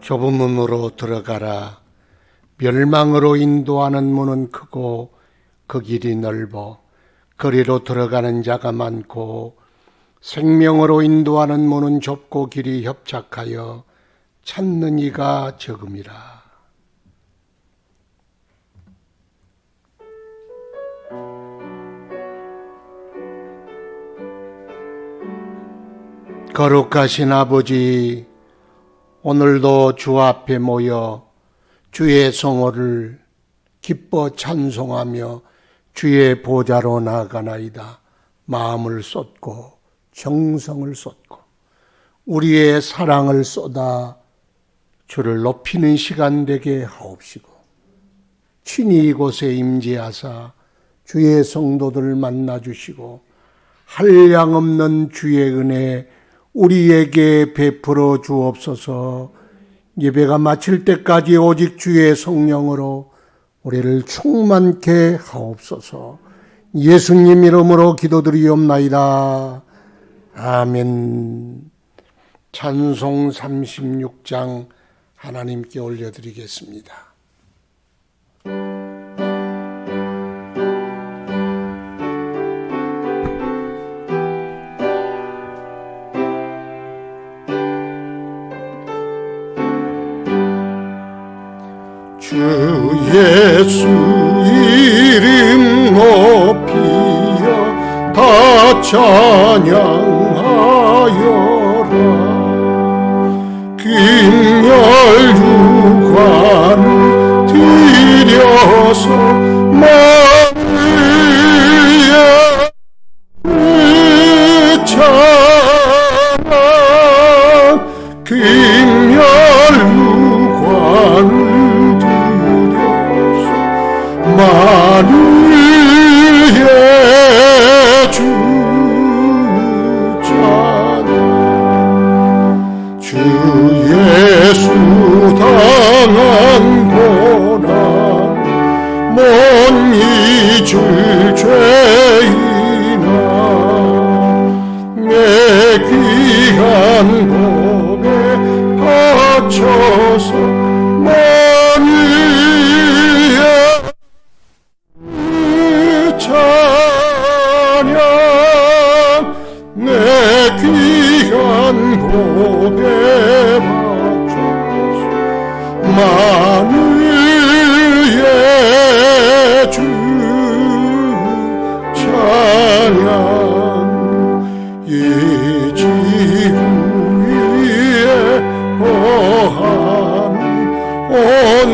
좁은 문으로 들어가라. 멸망으로 인도하는 문은 크고 그 길이 넓어 거리로 들어가는 자가 많고 생명으로 인도하는 문은 좁고 길이 협착하여 찾는 이가 적음이라. 거룩하신 아버지, 오늘도 주 앞에 모여 주의 성호를 기뻐 찬송하며 주의 보좌로 나아가나이다. 마음을 쏟고 정성을 쏟고 우리의 사랑을 쏟아 주를 높이는 시간 되게 하옵시고, 친히 이곳에 임재하사 주의 성도들을 만나주시고 한량없는 주의 은혜 우리에게 베풀어 주옵소서. 예배가 마칠 때까지 오직 주의 성령으로 우리를 충만케 하옵소서. 예수님 이름으로 기도드리옵나이다. 아멘. 찬송 36장 하나님께 올려드리겠습니다. 주 예수 이름 높이어 다 찬양하여라. 김열유관을 드려서 마음에 찬양. 김열유관을 만유의 주 찬양. 주 예수 당한 고난 못 잊을 죄인아, 내 귀한 몸에 바쳐서 찬양. 내 귀한 복에 바쳐서 만유의 주 찬양. 이 지구 위에 거하는 온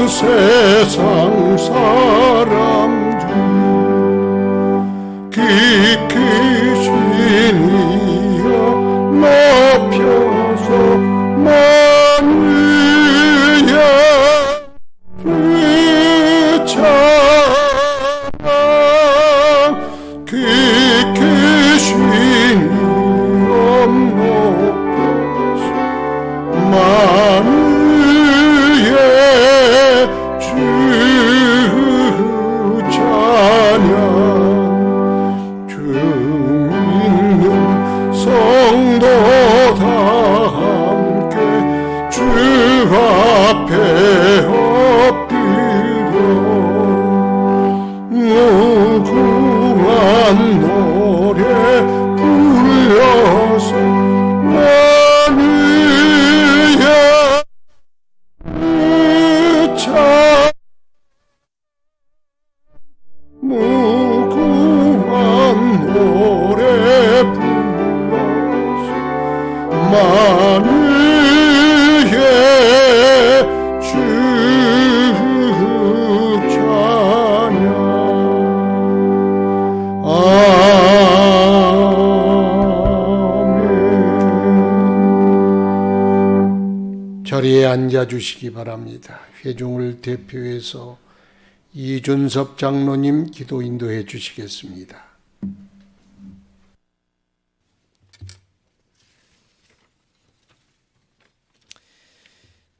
세상 사람들 깊이 신이여 높여서 만유의 주 찬양. 깊이 신이여 높여서 만유의 주 찬양. 성도 다 함께 주 앞에 엎드려 무궁한 노래 불러서 만유의 찬양. 무궁한 노래 만유의 주 찬양. 아멘. 자리에 앉아주시기 바랍니다. 회중을 대표해서 이준섭 장로님 기도 인도해 주시겠습니다.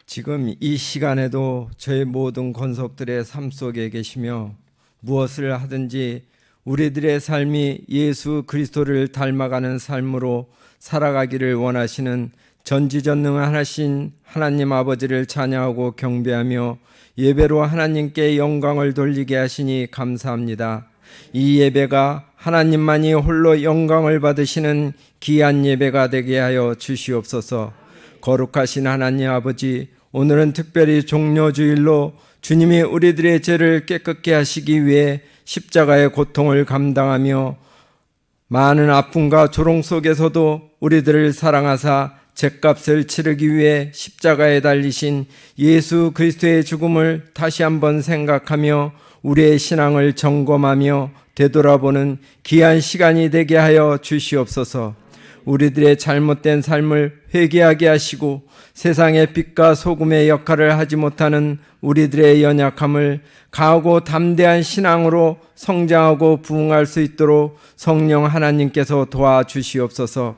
지금 이 시간에도 저희 모든 권속들의 삶 속에 계시며 무엇을 하든지 우리들의 삶이 예수 그리스도를 닮아가는 삶으로 살아가기를 원하시는 전지전능하신 하나님 아버지를 찬양하고 경배하며 예배로 하나님께 영광을 돌리게 하시니 감사합니다. 이 예배가 하나님만이 홀로 영광을 받으시는 귀한 예배가 되게 하여 주시옵소서. 거룩하신 하나님 아버지, 오늘은 특별히 종려주일로 주님이 우리들의 죄를 깨끗게 하시기 위해 십자가의 고통을 감당하며 많은 아픔과 조롱 속에서도 우리들을 사랑하사 죄값을 치르기 위해 십자가에 달리신 예수 그리스도의 죽음을 다시 한번 생각하며 우리의 신앙을 점검하며 되돌아보는 귀한 시간이 되게 하여 주시옵소서. 우리들의 잘못된 삶을 회개하게 하시고 세상의 빛과 소금의 역할을 하지 못하는 우리들의 연약함을 강하고 담대한 신앙으로 성장하고 부흥할 수 있도록 성령 하나님께서 도와주시옵소서.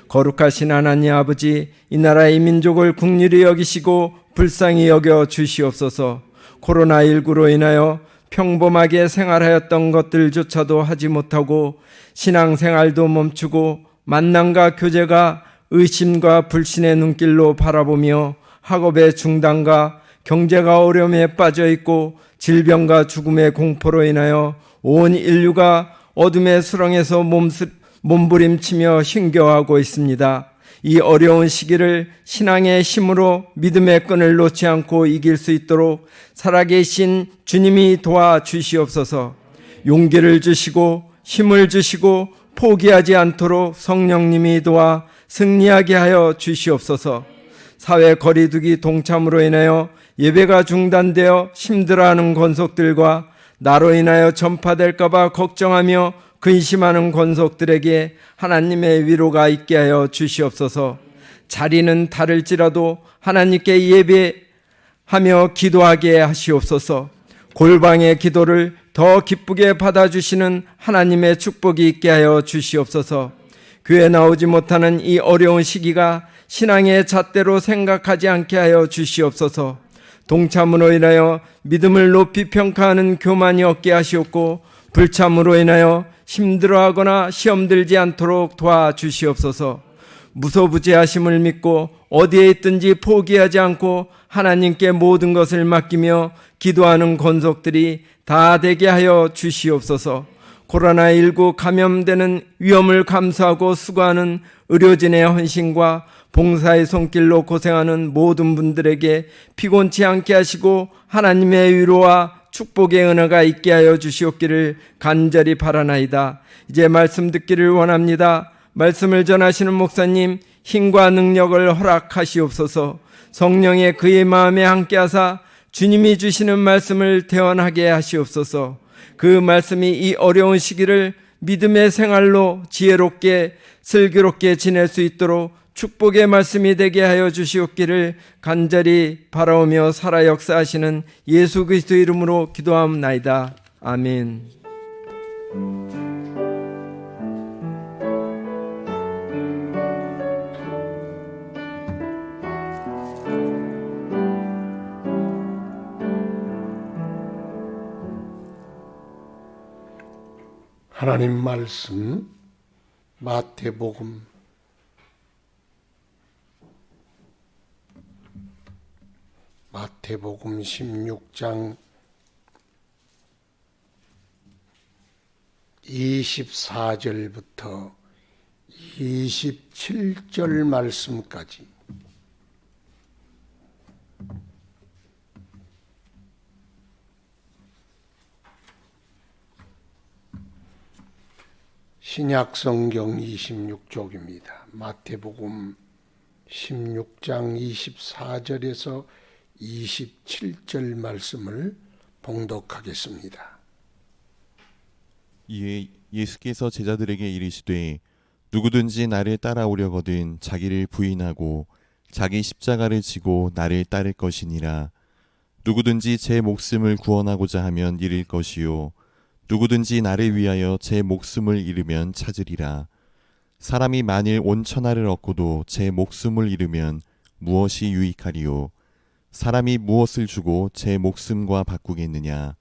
거룩하신 하나님 아버지, 이 나라의 민족을 긍휼히 여기시고 불쌍히 여겨 주시옵소서. 코로나19로 인하여 평범하게 생활하였던 것들조차도 하지 못하고 신앙생활도 멈추고 만남과 교제가 의심과 불신의 눈길로 바라보며 학업의 중단과 경제가 어려움에 빠져 있고 질병과 죽음의 공포로 인하여 온 인류가 어둠의 수렁에서 몸부림치며 힘겨워하고 있습니다. 이 어려운 시기를 신앙의 힘으로 믿음의 끈을 놓지 않고 이길 수 있도록 살아계신 주님이 도와주시옵소서. 용기를 주시고 힘을 주시고 포기하지 않도록 성령님이 도와 승리하게 하여 주시옵소서. 사회 거리두기 동참으로 인하여 예배가 중단되어 힘들어하는 권속들과 나로 인하여 전파될까봐 걱정하며 근심하는 권속들에게 하나님의 위로가 있게 하여 주시옵소서. 자리는 다를지라도 하나님께 예배하며 기도하게 하시옵소서. 골방의 기도를 더 기쁘게 받아주시는 하나님의 축복이 있게 하여 주시옵소서. 교회 나오지 못하는 이 어려운 시기가 신앙의 잣대로 생각하지 않게 하여 주시옵소서. 동참으로 인하여 믿음을 높이 평가하는 교만이 없게 하시옵고 불참으로 인하여 힘들어하거나 시험 들지 않도록 도와주시옵소서. 무소부재하심을 믿고 어디에 있든지 포기하지 않고 하나님께 모든 것을 맡기며 기도하는 권속들이 다 되게 하여 주시옵소서. 코로나19 감염되는 위험을 감수하고 수고하는 의료진의 헌신과 봉사의 손길로 고생하는 모든 분들에게 피곤치 않게 하시고 하나님의 위로와 축복의 은혜가 있게 하여 주시옵기를 간절히 바라나이다. 이제 말씀 듣기를 원합니다. 말씀을 전하시는 목사님 힘과 능력을 허락하시옵소서. 성령의 그의 마음에 함께하사 주님이 주시는 말씀을 대언하게 하시옵소서. 그 말씀이 이 어려운 시기를 믿음의 생활로 지혜롭게 슬기롭게 지낼 수 있도록 축복의 말씀이 되게 하여 주시옵기를 간절히 바라오며 살아 역사하시는 예수 그리스도 이름으로 기도하옵나이다. 아멘. 하나님 말씀 마태복음 16장 24절부터 27절 말씀까지 신약성경 26쪽입니다. 마태복음 16장 24절에서 27절 말씀을 봉독하겠습니다. 이에 예수께서 제자들에게 이르시되 누구든지 나를 따라오려거든 자기를 부인하고 자기 십자가를 지고 나를 따를 것이니라. 누구든지 제 목숨을 구원하고자 하면 잃을 것이요 누구든지 나를 위하여 제 목숨을 잃으면 찾으리라. 사람이 만일 온 천하를 얻고도 제 목숨을 잃으면 무엇이 유익하리요? 사람이 무엇을 주고 제 목숨과 바꾸겠느냐?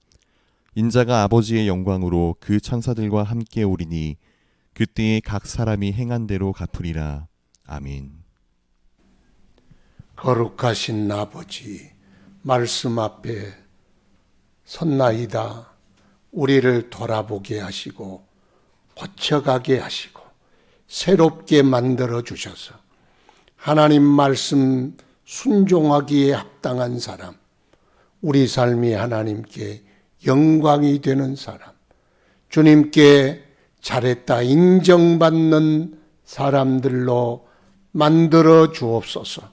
인자가 아버지의 영광으로 그 천사들과 함께 오리니 그때에 각 사람이 행한 대로 갚으리라. 아멘. 거룩하신 아버지, 말씀 앞에 섰나이다. 우리를 돌아보게 하시고 고쳐가게 하시고 새롭게 만들어 주셔서 하나님 말씀 순종하기에 합당한 사람, 우리 삶이 하나님께 영광이 되는 사람, 주님께 잘했다 인정받는 사람들로 만들어 주옵소서.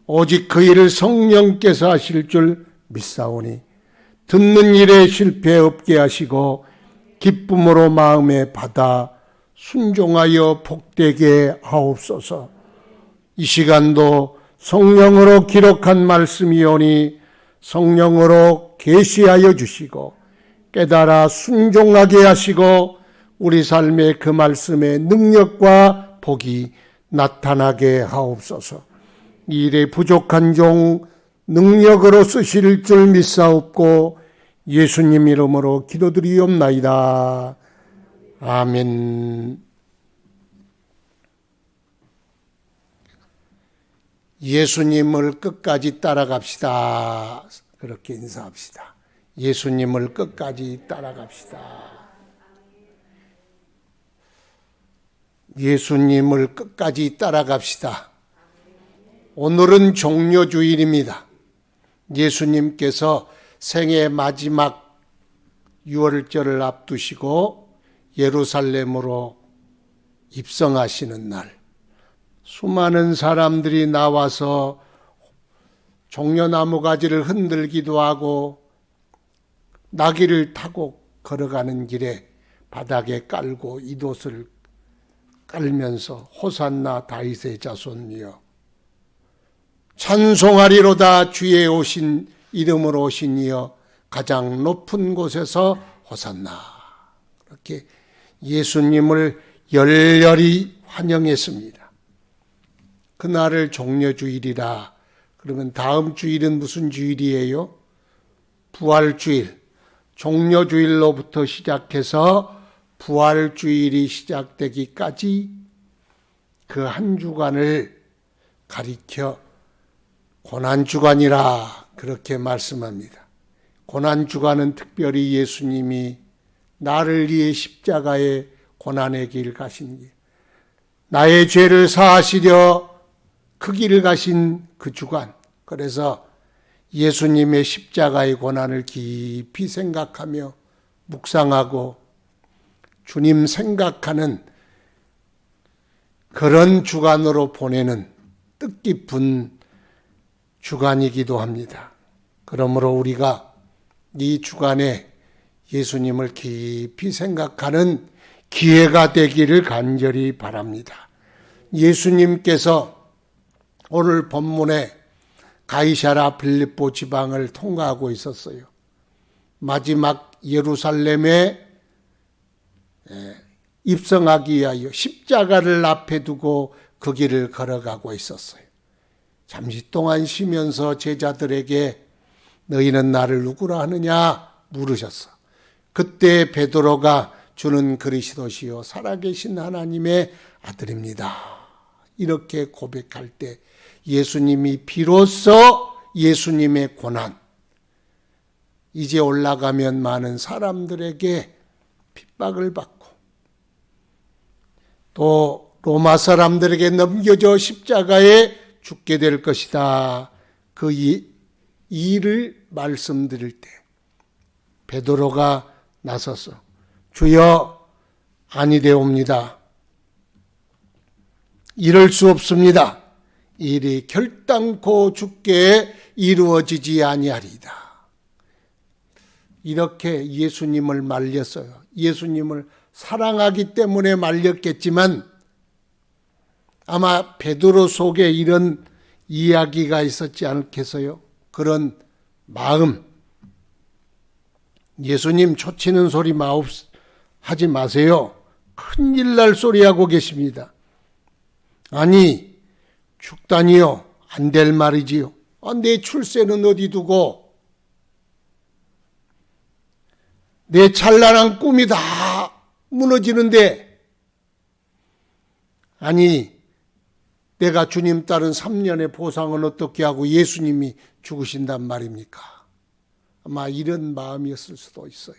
오직 그 일을 성령께서 하실 줄 믿사오니 듣는 일에 실패 없게 하시고 기쁨으로 마음에 받아 순종하여 복되게 하옵소서. 이 시간도 성령으로 기록한 말씀이오니 성령으로 계시하여 주시고 깨달아 순종하게 하시고 우리 삶에 그 말씀의 능력과 복이 나타나게 하옵소서. 이 일에 부족한 종 능력으로 쓰실 줄 믿사옵고 예수님 이름으로 기도드리옵나이다. 아멘. 예수님을 끝까지 따라갑시다. 그렇게 인사합시다. 예수님을 끝까지 따라갑시다. 예수님을 끝까지 따라갑시다. 오늘은 종려주일입니다. 예수님께서 생애 마지막 유월절을 앞두시고 예루살렘으로 입성하시는 날, 수많은 사람들이 나와서 종려나무 가지를 흔들기도 하고 나귀를 타고 걸어가는 길에 바닥에 깔고 이돛을 깔면서 호산나 다윗의 자손이여 찬송하리로다 주의 오신 이름으로 오신 이여 가장 높은 곳에서 호산나, 그렇게 예수님을 열렬히 환영했습니다. 그날을 종려주일이라 그러면 다음 주일은 무슨 주일이에요? 부활주일. 종려주일로부터 시작해서 부활주일이 시작되기까지 그 한 주간을 가리켜 고난주간이라 그렇게 말씀합니다. 고난주간은 특별히 예수님이 나를 위해 십자가의 고난의 길 가신 길, 나의 죄를 사하시려 그 길을 가신 그 주간, 그래서 예수님의 십자가의 고난을 깊이 생각하며 묵상하고 주님 생각하는 그런 주간으로 보내는 뜻깊은 주간이기도 합니다. 그러므로 우리가 이 주간에 예수님을 깊이 생각하는 기회가 되기를 간절히 바랍니다. 예수님께서 오늘 본문에 가이사랴 빌립보 지방을 통과하고 있었어요. 마지막 예루살렘에 입성하기 위하여 십자가를 앞에 두고 그 길을 걸어가고 있었어요. 잠시 동안 쉬면서 제자들에게 너희는 나를 누구라 하느냐 물으셨어. 그때 베드로가 주는 그리스도시요 살아계신 하나님의 아들입니다. 이렇게 고백할 때 예수님이 비로소 예수님의 고난, 이제 올라가면 많은 사람들에게 핍박을 받고 또 로마 사람들에게 넘겨져 십자가에 죽게 될 것이다. 그 일을 말씀드릴 때 베드로가 나서서 주여 아니되옵니다. 이럴 수 없습니다. 일이 결단코 죽게 이루어지지 아니하리이다. 이렇게 예수님을 말렸어요. 예수님을 사랑하기 때문에 말렸겠지만 아마 베드로 속에 이런 이야기가 있었지 않겠어요? 그런 마음. 예수님 초치는 소리 하지 마세요. 큰일 날 소리하고 계십니다. 아니 죽다니요 안 될 말이지요. 내 출세는 어디 두고 내 찬란한 꿈이 다 무너지는데, 아니 내가 주님 따른 3년의 보상은 어떻게 하고 예수님이 죽으신단 말입니까? 아마 이런 마음이었을 수도 있어요.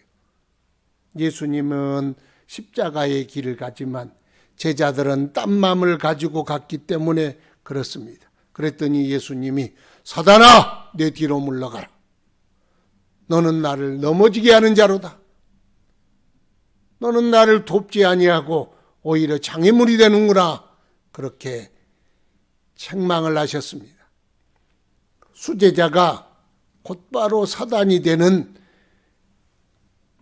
예수님은 십자가의 길을 가지만 제자들은 딴 마음을 가지고 갔기 때문에 그렇습니다. 그랬더니 예수님이 사단아 내 뒤로 물러가라. 너는 나를 넘어지게 하는 자로다. 너는 나를 돕지 아니하고 오히려 장애물이 되는구나. 그렇게 책망을 하셨습니다. 수제자가 곧바로 사단이 되는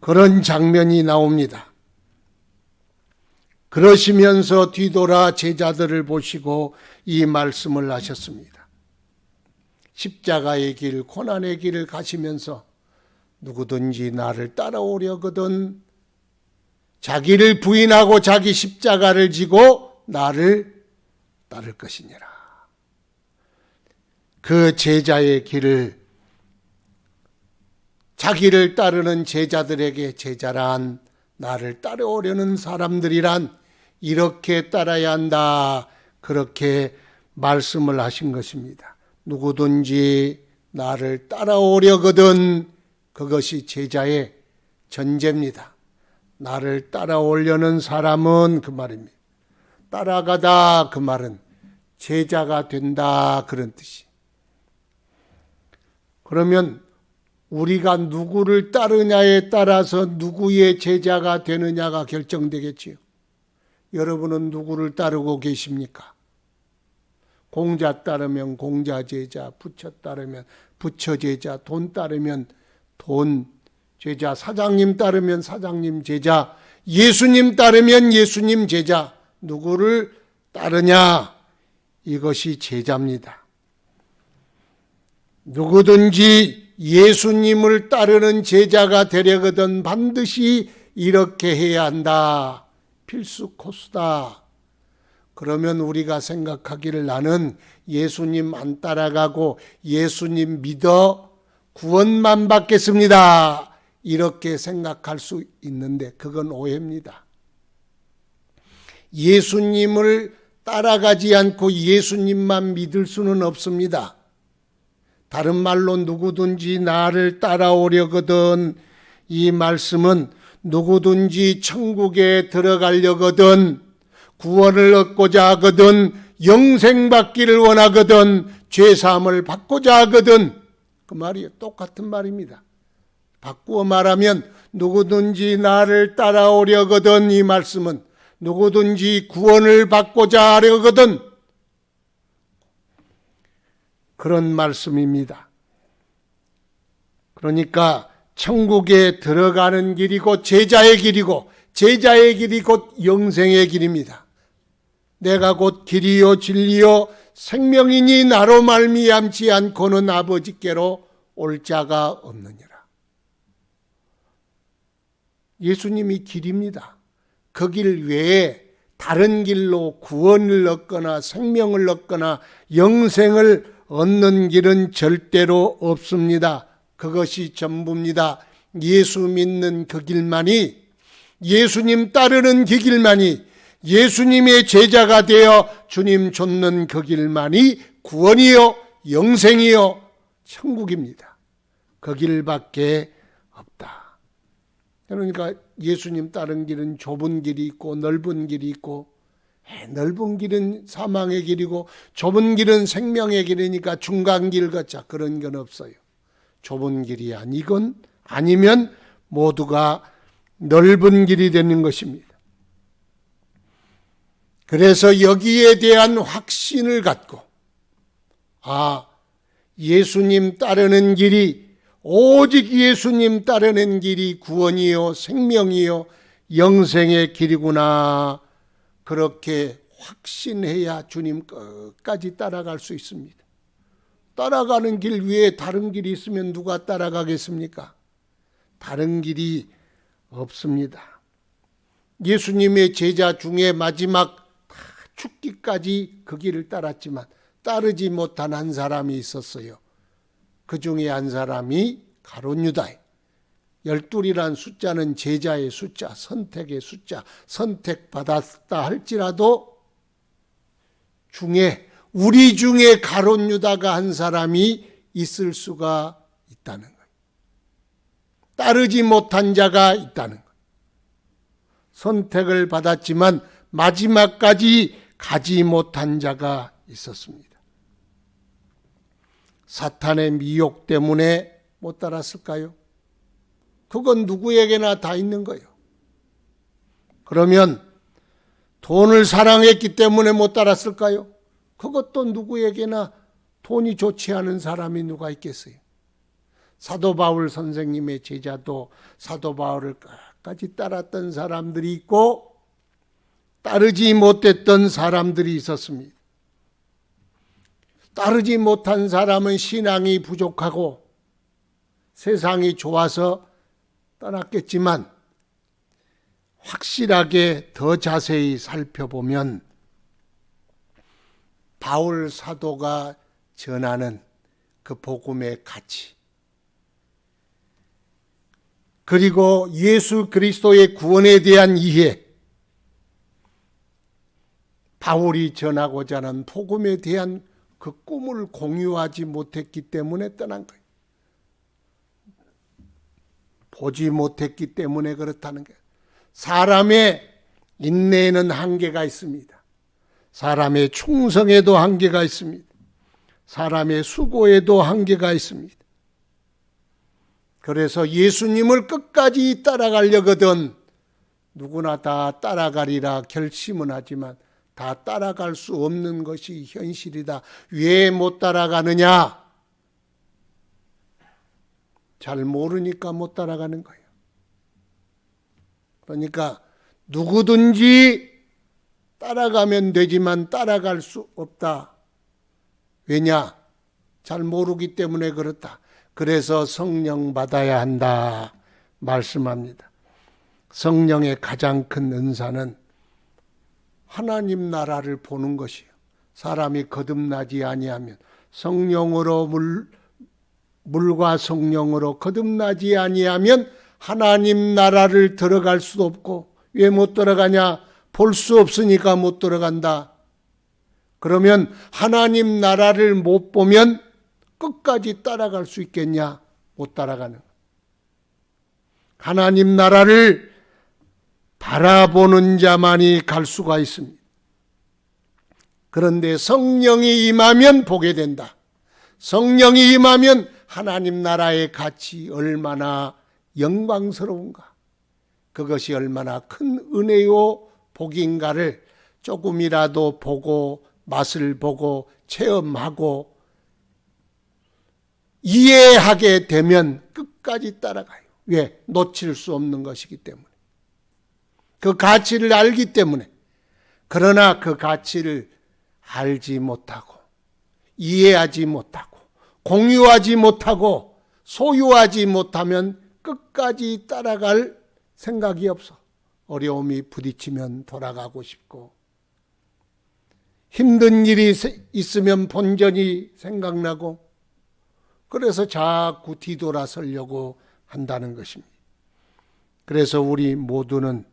그런 장면이 나옵니다. 그러시면서 뒤돌아 제자들을 보시고 이 말씀을 하셨습니다. 십자가의 길, 고난의 길을 가시면서 누구든지 나를 따라오려거든 자기를 부인하고 자기 십자가를 지고 나를 따를 것이니라. 그 제자의 길을 자기를 따르는 제자들에게 제자란 나를 따라오려는 사람들이란 이렇게 따라야 한다. 그렇게 말씀을 하신 것입니다. 누구든지 나를 따라오려거든 그것이 제자의 전제입니다. 나를 따라오려는 사람은 그 말입니다. 따라가다 그 말은 제자가 된다 그런 뜻이. 그러면 우리가 누구를 따르냐에 따라서 누구의 제자가 되느냐가 결정되겠지요. 여러분은 누구를 따르고 계십니까? 공자 따르면 공자 제자, 부처 따르면 부처 제자, 돈 따르면 돈 제자, 사장님 따르면 사장님 제자, 예수님 따르면 예수님 제자. 누구를 따르냐? 이것이 제자입니다. 누구든지 예수님을 따르는 제자가 되려거든 반드시 이렇게 해야 한다. 필수 코스다. 그러면 우리가 생각하기를 나는 예수님 안 따라가고 예수님 믿어 구원만 받겠습니다. 이렇게 생각할 수 있는데 그건 오해입니다. 예수님을 따라가지 않고 예수님만 믿을 수는 없습니다. 다른 말로 누구든지 나를 따라오려거든 이 말씀은 누구든지 천국에 들어가려거든 구원을 얻고자 하거든 영생 받기를 원하거든 죄사함을 받고자 하거든 그 말이 똑같은 말입니다. 바꾸어 말하면 누구든지 나를 따라오려거든 이 말씀은 누구든지 구원을 받고자 하려거든 그런 말씀입니다. 그러니까 천국에 들어가는 길이 곧 제자의 길이고 제자의 길이 곧 영생의 길입니다. 내가 곧 길이요 진리요 생명이니 나로 말미암지 않고는 아버지께로 올 자가 없느니라. 예수님이 길입니다. 그 길 외에 다른 길로 구원을 얻거나 생명을 얻거나 영생을 얻는 길은 절대로 없습니다. 그것이 전부입니다. 예수 믿는 그 길만이 예수님 따르는 그 길만이 예수님의 제자가 되어 주님 좇는 그 길만이 구원이요 영생이요 천국입니다. 그 길밖에 없다. 그러니까 예수님 따른 길은 좁은 길이 있고 넓은 길이 있고 넓은 길은 사망의 길이고 좁은 길은 생명의 길이니까 중간 길 같자 그런 건 없어요. 좁은 길이 아니건 아니면 모두가 넓은 길이 되는 것입니다. 그래서 여기에 대한 확신을 갖고 예수님 따르는 길이 오직 예수님 따르는 길이 구원이요 생명이요 영생의 길이구나 그렇게 확신해야 주님 끝까지 따라갈 수 있습니다. 따라가는 길 위에 다른 길이 있으면 누가 따라가겠습니까? 다른 길이 없습니다. 예수님의 제자 중에 마지막 죽기까지 그 길을 따랐지만 따르지 못한 한 사람이 있었어요. 그 중에 한 사람이 가룟 유다예요. 12이란 숫자는 제자의 숫자, 선택의 숫자, 선택받았다 할지라도 중에 우리 중에 가룟 유다가 한 사람이 있을 수가 있다는 거예요. 따르지 못한 자가 있다는 거예요. 선택을 받았지만 마지막까지 가지 못한 자가 있었습니다. 사탄의 미혹 때문에 못 따랐을까요? 그건 누구에게나 다 있는 거예요. 그러면 돈을 사랑했기 때문에 못 따랐을까요? 그것도 누구에게나 돈이 좋지 않은 사람이 누가 있겠어요? 사도 바울 선생님의 제자도 사도 바울을 끝까지 따랐던 사람들이 있고 따르지 못했던 사람들이 있었습니다. 따르지 못한 사람은 신앙이 부족하고 세상이 좋아서 떠났겠지만 확실하게 더 자세히 살펴보면 바울 사도가 전하는 그 복음의 가치, 그리고 예수 그리스도의 구원에 대한 이해, 바울이 전하고자 하는 복음에 대한 그 꿈을 공유하지 못했기 때문에 떠난 거예요. 보지 못했기 때문에 그렇다는 거예요. 사람의 인내에는 한계가 있습니다. 사람의 충성에도 한계가 있습니다. 사람의 수고에도 한계가 있습니다. 그래서 예수님을 끝까지 따라가려거든 누구나 다 따라가리라 결심은 하지만 다 따라갈 수 없는 것이 현실이다. 왜 못 따라가느냐? 잘 모르니까 못 따라가는 거예요. 그러니까 누구든지 따라가면 되지만 따라갈 수 없다. 왜냐? 잘 모르기 때문에 그렇다. 그래서 성령 받아야 한다 말씀합니다. 성령의 가장 큰 은사는 하나님 나라를 보는 것이요. 사람이 거듭나지 아니하면 성령으로 물과 성령으로 거듭나지 아니하면 하나님 나라를 들어갈 수도 없고, 왜 못 들어가냐? 볼 수 없으니까 못 들어간다. 그러면 하나님 나라를 못 보면 끝까지 따라갈 수 있겠냐? 못 따라가는. 하나님 나라를 바라보는 자만이 갈 수가 있습니다. 그런데 성령이 임하면 보게 된다. 성령이 임하면 하나님 나라의 가치 얼마나 영광스러운가, 그것이 얼마나 큰 은혜요 복인가를 조금이라도 보고 맛을 보고 체험하고 이해하게 되면 끝까지 따라가요. 왜? 놓칠 수 없는 것이기 때문에. 그 가치를 알기 때문에. 그러나 그 가치를 알지 못하고 이해하지 못하고 공유하지 못하고 소유하지 못하면 끝까지 따라갈 생각이 없어. 어려움이 부딪히면 돌아가고 싶고, 힘든 일이 있으면 본전이 생각나고, 그래서 자꾸 뒤돌아서려고 한다는 것입니다. 그래서 우리 모두는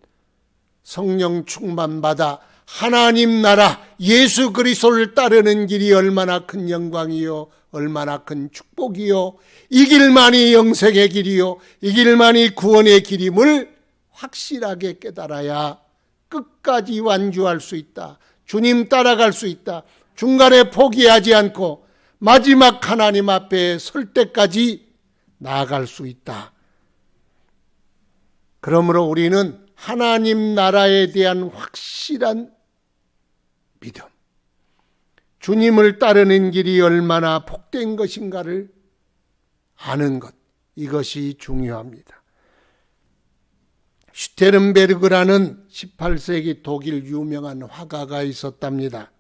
성령 충만받아 하나님 나라 예수 그리스도를 따르는 길이 얼마나 큰 영광이요 얼마나 큰 축복이요 이 길만이 영생의 길이요 이 길만이 구원의 길임을 확실하게 깨달아야 끝까지 완주할 수 있다. 주님 따라갈 수 있다. 중간에 포기하지 않고 마지막 하나님 앞에 설 때까지 나아갈 수 있다. 그러므로 우리는 하나님 나라에 대한 확실한 믿음, 주님을 따르는 길이 얼마나 복된 것인가를 아는 것, 이것이 중요합니다. 슈테른베르그라는 18세기 독일 유명한 화가가 있었답니다.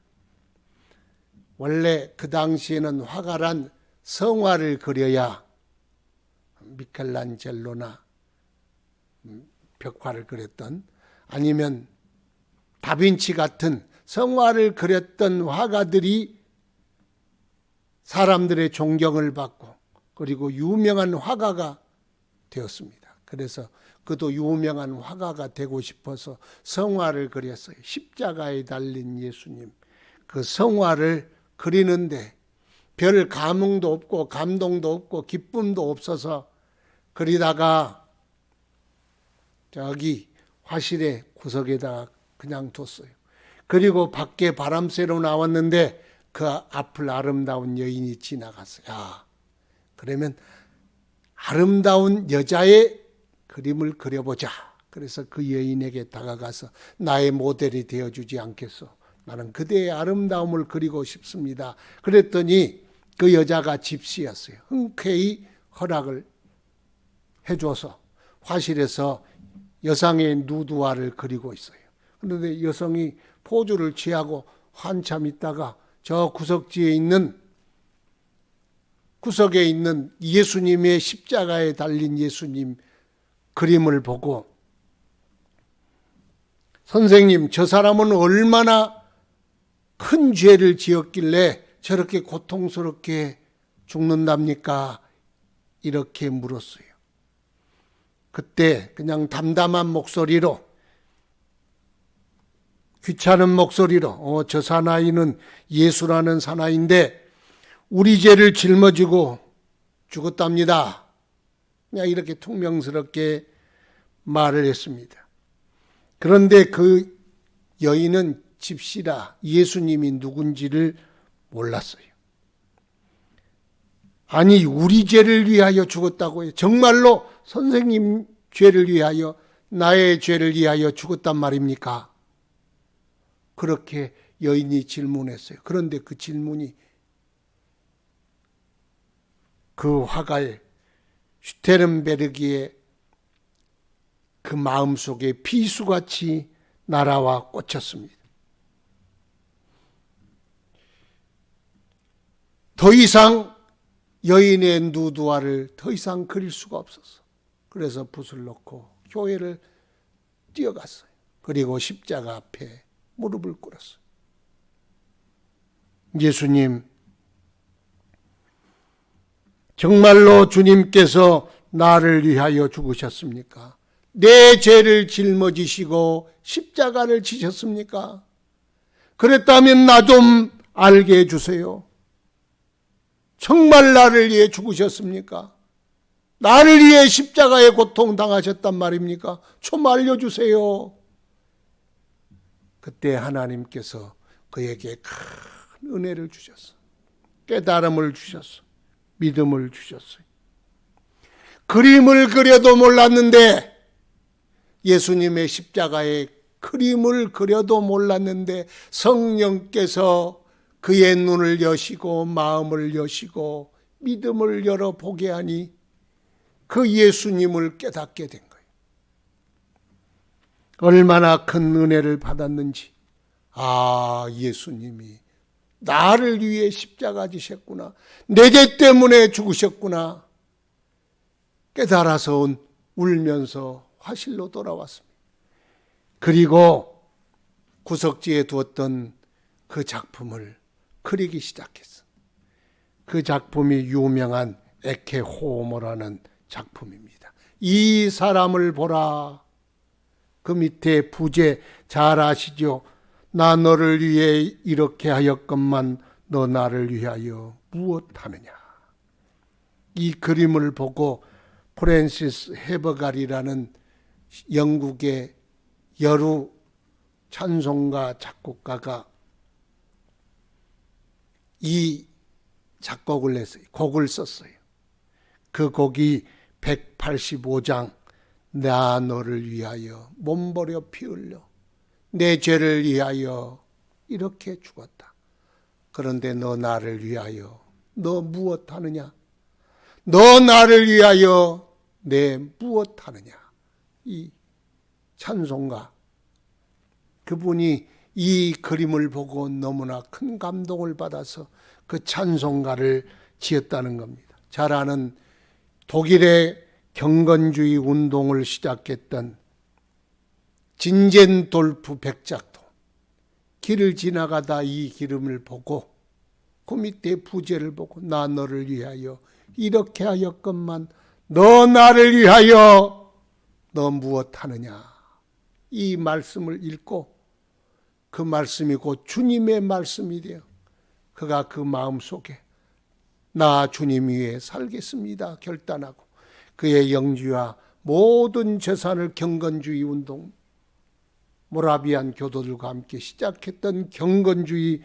원래 그 당시에는 화가란 성화를 그려야, 미켈란젤로나 벽화를 그렸던, 아니면 다빈치 같은 성화를 그렸던 화가들이 사람들의 존경을 받고 그리고 유명한 화가가 되었습니다. 그래서 그도 유명한 화가가 되고 싶어서 성화를 그렸어요. 십자가에 달린 예수님, 그 성화를 그리는데 별 감흥도 없고 감동도 없고 기쁨도 없어서 그리다가 저기 화실의 구석에다가 그냥 뒀어요. 그리고 밖에 바람 쐬러 나왔는데 그 앞을 아름다운 여인이 지나갔어요. 야, 그러면 아름다운 여자의 그림을 그려보자. 그래서 그 여인에게 다가가서 나의 모델이 되어주지 않겠소? 나는 그대의 아름다움을 그리고 싶습니다. 그랬더니 그 여자가 집시였어요. 흔쾌히 허락을 해줘서 화실에서 여성의 누드화를 그리고 있어요. 그런데 여성이 포즈를 취하고 한참 있다가 저 구석에 있는 예수님의 십자가에 달린 예수님 그림을 보고 선생님, 저 사람은 얼마나 큰 죄를 지었길래 저렇게 고통스럽게 죽는답니까? 이렇게 물었어요. 그때 그냥 담담한 목소리로, 귀찮은 목소리로 저 사나이는 예수라는 사나이인데 우리 죄를 짊어지고 죽었답니다. 그냥 이렇게 퉁명스럽게 말을 했습니다. 그런데 그 여인은 집시라 예수님이 누군지를 몰랐어요. 아니, 우리 죄를 위하여 죽었다고요? 정말로 선생님 죄를 위하여, 나의 죄를 위하여 죽었단 말입니까? 그렇게 여인이 질문했어요. 그런데 그 질문이 그 화갈 슈테른베르기의 그 마음속에 비수같이 날아와 꽂혔습니다. 더 이상 여인의 누드화를 더 이상 그릴 수가 없었어. 그래서 붓을 놓고 교회를 뛰어갔어요. 그리고 십자가 앞에 무릎을 꿇었어요. 예수님, 정말로 주님께서 나를 위하여 죽으셨습니까? 내 죄를 짊어지시고 십자가를 지셨습니까? 그랬다면 나 좀 알게 해주세요. 정말 나를 위해 죽으셨습니까? 나를 위해 십자가의 고통 당하셨단 말입니까? 좀 알려주세요. 그때 하나님께서 그에게 큰 은혜를 주셨어. 깨달음을 주셨어. 믿음을 주셨어요. 그림을 그려도 몰랐는데, 예수님의 십자가의 그림을 그려도 몰랐는데 성령께서 그의 눈을 여시고 마음을 여시고 믿음을 열어보게 하니 그 예수님을 깨닫게 된 거예요. 얼마나 큰 은혜를 받았는지. 아, 예수님이 나를 위해 십자가 지셨구나. 내 죄 때문에 죽으셨구나. 깨달아서 울면서 화실로 돌아왔습니다. 그리고 구석지에 두었던 그 작품을 그리기 시작했어. 그 작품이 유명한 에케 호모라는 작품입니다. 이 사람을 보라. 그 밑에 부제 잘 아시죠? 나 너를 위해 이렇게 하였건만 너 나를 위하여 무엇하느냐. 이 그림을 보고 프랜시스 헤버갈이라는 영국의 여루 찬송가 작곡가가 이 작곡을 했어요. 곡을 썼어요. 그 곡이 185장 나 너를 위하여 몸버려 피 흘려 내 죄를 위하여 이렇게 죽었다. 그런데 너 나를 위하여 너 무엇하느냐? 너 나를 위하여 내 무엇하느냐? 이 찬송가, 그분이 이 그림을 보고 너무나 큰 감동을 받아서 그 찬송가를 지었다는 겁니다. 잘 아는 독일의 경건주의 운동을 시작했던 진젠돌프 백작도 길을 지나가다 이 기름을 보고 그 밑에 부제를 보고 나 너를 위하여 이렇게 하였건만 너 나를 위하여 너 무엇하느냐. 이 말씀을 읽고 그 말씀이 곧 주님의 말씀이 되어 그가 그 마음 속에 나 주님 위에 살겠습니다 결단하고 그의 영지와 모든 재산을 경건주의 운동, 모라비안 교도들과 함께 시작했던 경건주의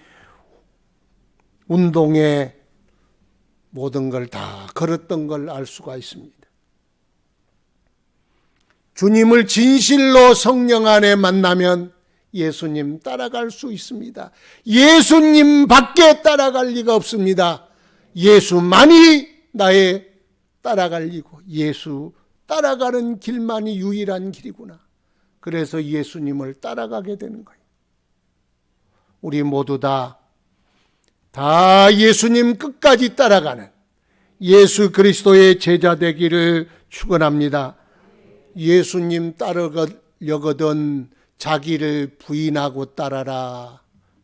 운동의 모든 걸 다 걸었던 걸 알 수가 있습니다. 주님을 진실로 성령 안에 만나면 예수님 따라갈 수 있습니다. 예수님 밖에 따라갈 리가 없습니다. 예수만이 나의 따라갈 리고 예수 따라가는 길만이 유일한 길이구나. 그래서 예수님을 따라가게 되는 거예요. 우리 모두 다 예수님 끝까지 따라가는 예수 그리스도의 제자 되기를 축원합니다. 예수님 따르려거든 자기를 부인하고 따라라.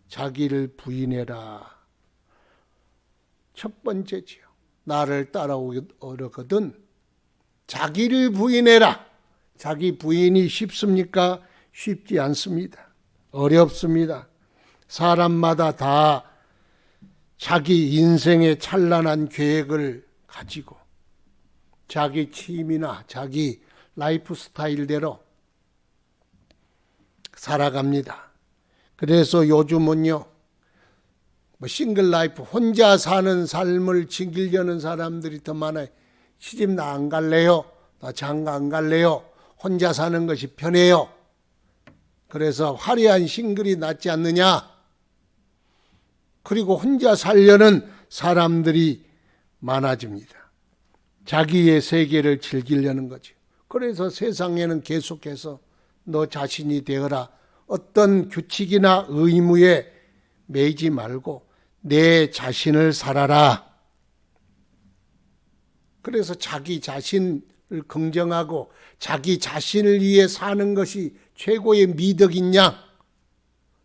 자기를 부인해라. 첫 번째지요. 나를 따라오려거든 자기를 부인해라. 자기 부인이 쉽습니까? 쉽지 않습니다. 어렵습니다. 사람마다 다 자기 인생의 찬란한 계획을 가지고 자기 취미나 자기 라이프 스타일대로 살아갑니다. 그래서 요즘은요, 싱글 라이프, 혼자 사는 삶을 즐기려는 사람들이 더 많아요. 시집 나 안 갈래요. 나 장가 안 갈래요. 혼자 사는 것이 편해요. 그래서 화려한 싱글이 낫지 않느냐. 그리고 혼자 살려는 사람들이 많아집니다. 자기의 세계를 즐기려는 거죠. 그래서 세상에는 계속해서 너 자신이 되어라. 어떤 규칙이나 의무에 매이지 말고 내 자신을 살아라. 그래서 자기 자신을 긍정하고 자기 자신을 위해 사는 것이 최고의 미덕인 양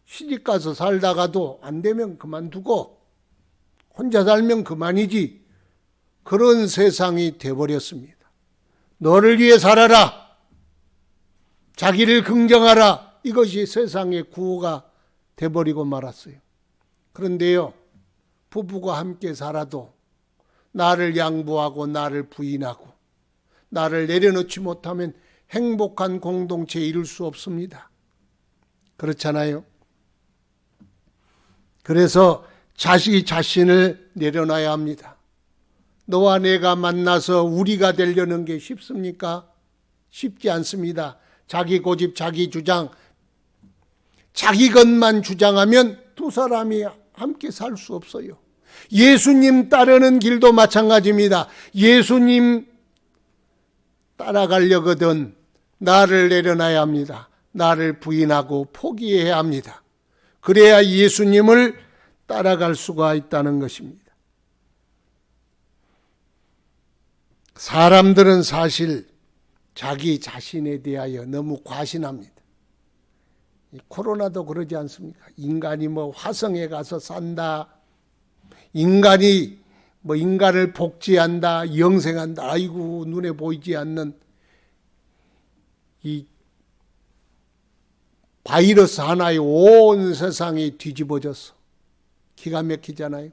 시집가서 살다가도 안 되면 그만두고 혼자 살면 그만이지 그런 세상이 돼버렸습니다. 너를 위해 살아라. 자기를 긍정하라. 이것이 세상의 구호가 돼버리고 말았어요. 그런데요, 부부가 함께 살아도 나를 양보하고 나를 부인하고 나를 내려놓지 못하면 행복한 공동체 이룰 수 없습니다. 그렇잖아요. 그래서 자기 자신을 내려놔야 합니다. 너와 내가 만나서 우리가 되려는 게 쉽습니까? 쉽지 않습니다. 자기 고집, 자기 주장, 자기 것만 주장하면 두 사람이 함께 살 수 없어요. 예수님 따르는 길도 마찬가지입니다. 예수님 따라가려거든 나를 내려놔야 합니다. 나를 부인하고 포기해야 합니다. 그래야 예수님을 따라갈 수가 있다는 것입니다. 사람들은 사실 자기 자신에 대하여 너무 과신합니다. 코로나도 그러지 않습니까? 인간이 화성에 가서 산다. 인간이 인간을 복제한다. 영생한다. 아이고 눈에 보이지 않는 이 바이러스 하나에 온 세상이 뒤집어졌어. 기가 막히잖아요.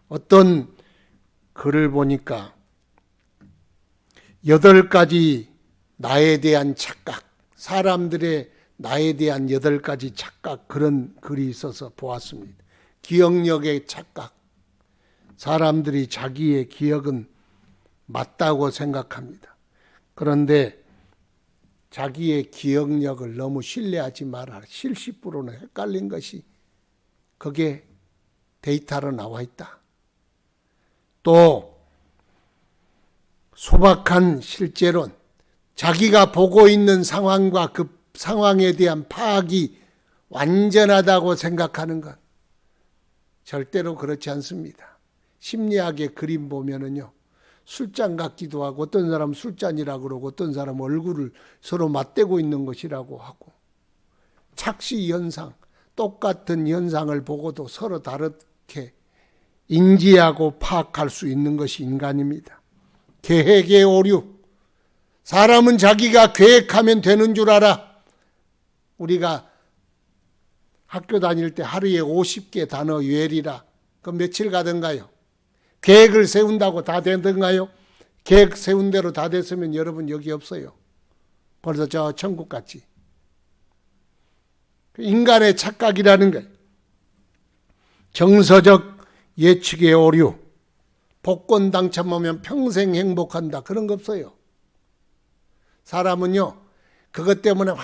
어떤 글을 보니까 8가지 나에 대한 착각, 사람들의 나에 대한 8가지 착각, 그런 글이 있어서 보았습니다. 기억력의 착각. 사람들이 자기의 기억은 맞다고 생각합니다. 그런데 자기의 기억력을 너무 신뢰하지 마라. 실시부로는 헷갈린 것이 그게 데이터로 나와 있다. 또 소박한 실제론, 자기가 보고 있는 상황과 그 상황에 대한 파악이 완전하다고 생각하는 것, 절대로 그렇지 않습니다. 심리학의 그림 보면은요, 술잔 같기도 하고 어떤 사람은 술잔이라고 그러고 어떤 사람은 얼굴을 서로 맞대고 있는 것이라고 하고, 착시 현상, 똑같은 현상을 보고도 서로 다르게 인지하고 파악할 수 있는 것이 인간입니다. 계획의 오류. 사람은 자기가 계획하면 되는 줄 알아. 우리가 학교 다닐 때 하루에 50개 단어 외리라. 그 며칠 가던가요? 계획을 세운다고 다 되던가요? 계획 세운 대로 다 됐으면 여러분 여기 없어요. 벌써 저 천국 갔지. 인간의 착각이라는 거예요. 정서적 예측의 오류, 복권 당첨하면 평생 행복한다. 그런 거 없어요. 사람은요, 그것 때문에 막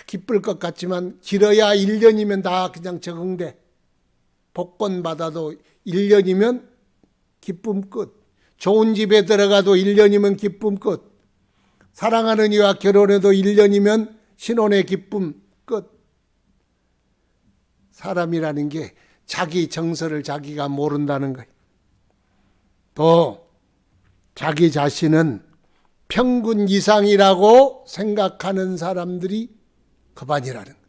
기쁠 것 같지만 길어야 1년이면 다 그냥 적응돼. 복권 받아도 1년이면 기쁨 끝. 좋은 집에 들어가도 1년이면 기쁨 끝. 사랑하는 이와 결혼해도 1년이면 신혼의 기쁨 끝. 사람이라는 게 자기 정서를 자기가 모른다는 거예요. 또 자기 자신은 평균 이상이라고 생각하는 사람들이 거반이라는 거예요.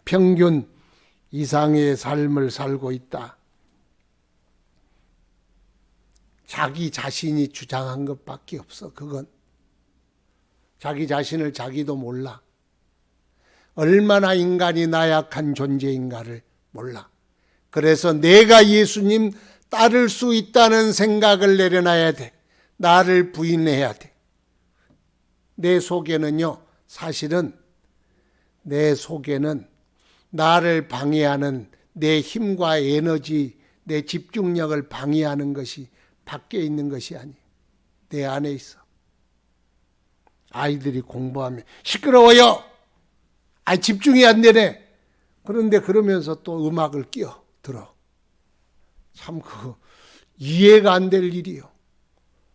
평균 이상의 삶을 살고 있다. 자기 자신이 주장한 것밖에 없어. 그건 자기 자신을 자기도 몰라. 얼마나 인간이 나약한 존재인가를 몰라. 그래서 내가 예수님 따를 수 있다는 생각을 내려놔야 돼. 나를 부인해야 돼. 내 속에는요, 사실은 내 속에는 나를 방해하는 내 힘과 에너지, 내 집중력을 방해하는 것이 밖에 있는 것이 아니에요. 내 안에 있어. 아이들이 공부하면 시끄러워요. 집중이 안 되네. 그런데 그러면서 또 음악을 끼워 들어. 참 그거 이해가 안 될 일이요.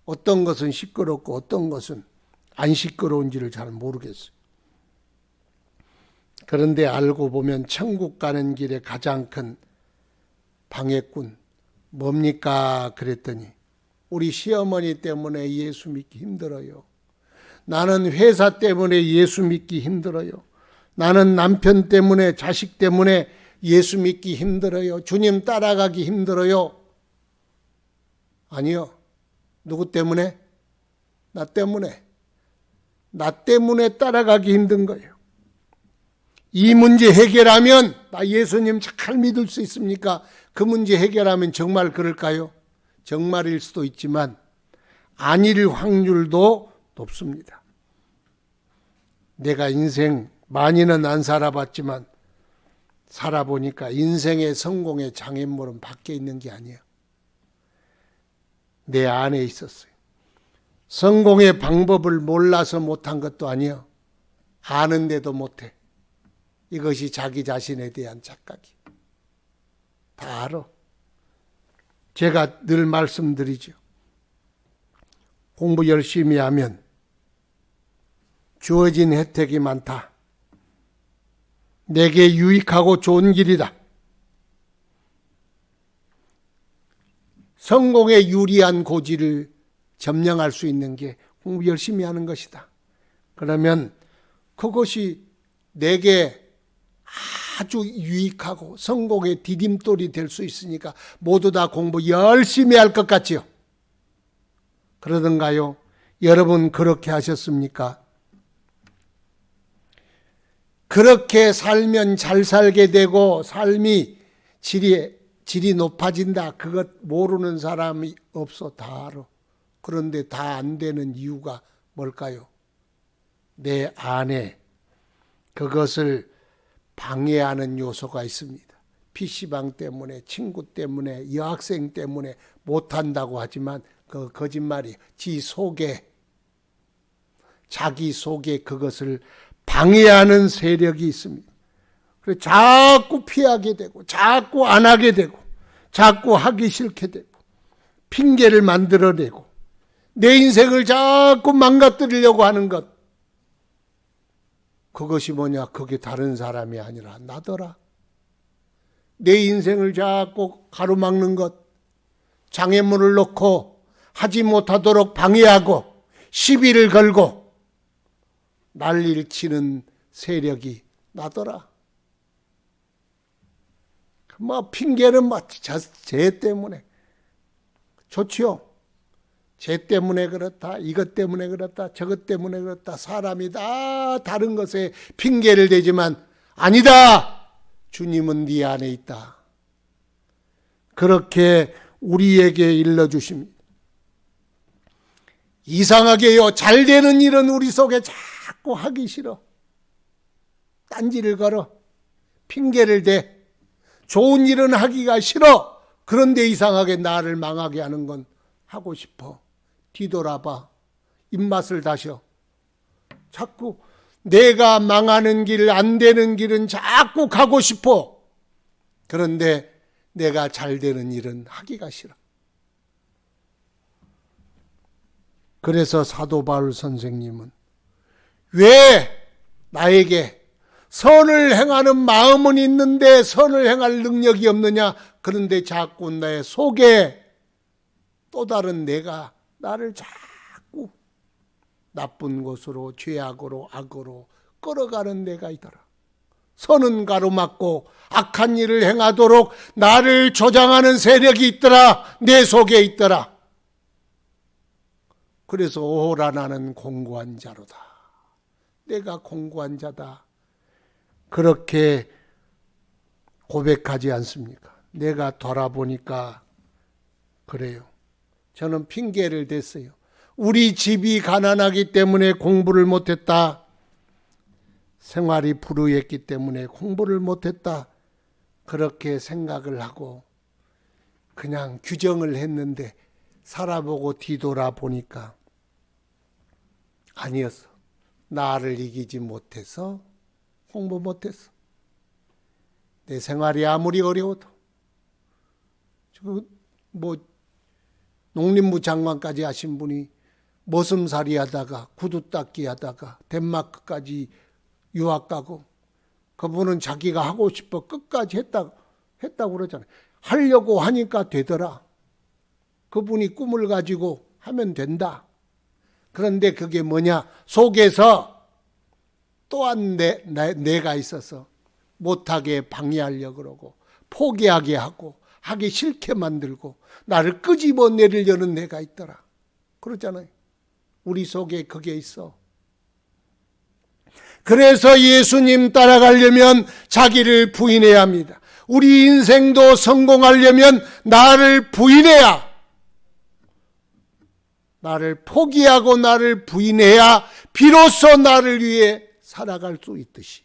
어떤 것은 시끄럽고 어떤 것은 안 시끄러운지를 잘 모르겠어요. 그런데 알고 보면 천국 가는 길에 가장 큰 방해꾼 뭡니까? 그랬더니 우리 시어머니 때문에 예수 믿기 힘들어요. 나는 회사 때문에 예수 믿기 힘들어요. 나는 남편 때문에 자식 때문에 예수 믿기 힘들어요. 주님 따라가기 힘들어요. 아니요. 누구 때문에? 나 때문에. 나 때문에 따라가기 힘든 거예요. 이 문제 해결하면 나 예수님 잘 믿을 수 있습니까? 그 문제 해결하면 정말 그럴까요? 정말일 수도 있지만 아닐 확률도 높습니다. 내가 인생 많이는 안 살아봤지만 살아보니까 인생의 성공의 장애물은 밖에 있는 게 아니에요. 내 안에 있었어요. 성공의 방법을 몰라서 못한 것도 아니에요. 아는데도 못해. 이것이 자기 자신에 대한 착각이. 다 알아. 제가 늘 말씀드리죠. 공부 열심히 하면 주어진 혜택이 많다. 내게 유익하고 좋은 길이다. 성공에 유리한 고지를 점령할 수 있는 게 공부 열심히 하는 것이다. 그러면 그것이 내게 아주 유익하고 성공의 디딤돌이 될 수 있으니까 모두 다 공부 열심히 할 것 같지요? 그러던가요? 여러분 그렇게 하셨습니까? 그렇게 살면 잘 살게 되고 삶이 질이 높아진다. 그것 모르는 사람이 없어. 다 알아. 그런데 다 안 되는 이유가 뭘까요? 내 안에 그것을 방해하는 요소가 있습니다. PC방 때문에, 친구 때문에, 여학생 때문에 못한다고 하지만 그 거짓말이에요. 자기 속에 그것을 방해하는 세력이 있습니다. 그래서 자꾸 피하게 되고 자꾸 안 하게 되고 자꾸 하기 싫게 되고 핑계를 만들어내고 내 인생을 자꾸 망가뜨리려고 하는 것. 그것이 뭐냐? 그게 다른 사람이 아니라 나더라. 내 인생을 자꾸 가로막는 것, 장애물을 놓고 하지 못하도록 방해하고 시비를 걸고 난리를 치는 세력이 나더라. 뭐 핑계는 쟤 때문에 좋지요. 쟤 때문에 그렇다, 이것 때문에 그렇다, 저것 때문에 그렇다. 사람이 다 다른 것에 핑계를 대지만 아니다. 주님은 네 안에 있다. 그렇게 우리에게 일러주십니다. 이상하게요, 잘 되는 일은 우리 속에 자꾸 하기 싫어. 딴지를 걸어. 핑계를 대. 좋은 일은 하기가 싫어. 그런데 이상하게 나를 망하게 하는 건 하고 싶어. 뒤돌아봐. 입맛을 다셔. 자꾸 내가 망하는 길, 안 되는 길은 자꾸 가고 싶어. 그런데 내가 잘 되는 일은 하기가 싫어. 그래서 사도 바울 선생님은 왜 나에게 선을 행하는 마음은 있는데 선을 행할 능력이 없느냐? 그런데 자꾸 내 속에 또 다른 내가 나를 자꾸 나쁜 곳으로, 죄악으로, 악으로 끌어가는 내가 있더라. 선은 가로막고 악한 일을 행하도록 나를 조장하는 세력이 있더라. 내 속에 있더라. 그래서 오라 나는 공고한 자로다. 내가 공고한 자다. 그렇게 고백하지 않습니까? 내가 돌아보니까 그래요. 저는 핑계를 댔어요. 우리 집이 가난하기 때문에 공부를 못했다. 생활이 불우했기 때문에 공부를 못했다. 그렇게 생각을 하고 그냥 규정을 했는데 살아보고 뒤돌아보니까 아니었어. 나를 이기지 못해서 공부 못했어. 내 생활이 아무리 어려워도 농림부 장관까지 하신 분이 머슴살이 하다가 구두 닦기 하다가 덴마크까지 유학 가고 그분은 자기가 하고 싶어 끝까지 했다고 그러잖아요. 하려고 하니까 되더라. 그분이 꿈을 가지고 하면 된다. 그런데 그게 뭐냐? 속에서 또한 내가 있어서 못하게 방해하려고 그러고 포기하게 하고 하기 싫게 만들고 나를 끄집어내려는 내가 있더라. 그렇잖아요. 우리 속에 그게 있어. 그래서 예수님 따라가려면 자기를 부인해야 합니다. 우리 인생도 성공하려면 나를 부인해야, 나를 포기하고 나를 부인해야 비로소 나를 위해 살아갈 수 있듯이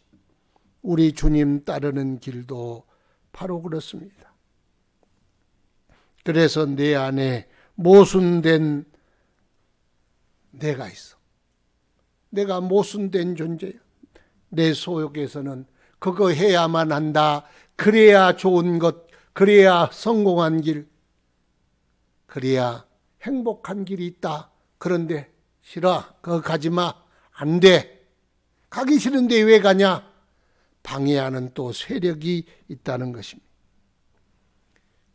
우리 주님 따르는 길도 바로 그렇습니다. 그래서 내 안에 모순된 내가 있어. 내가 모순된 존재야. 내 속에서는 그거 해야만 한다. 그래야 좋은 것, 그래야 성공한 길, 그래야 행복한 길이 있다. 그런데 싫어. 그거 가지 마. 안 돼. 가기 싫은데 왜 가냐? 방해하는 또 세력이 있다는 것입니다.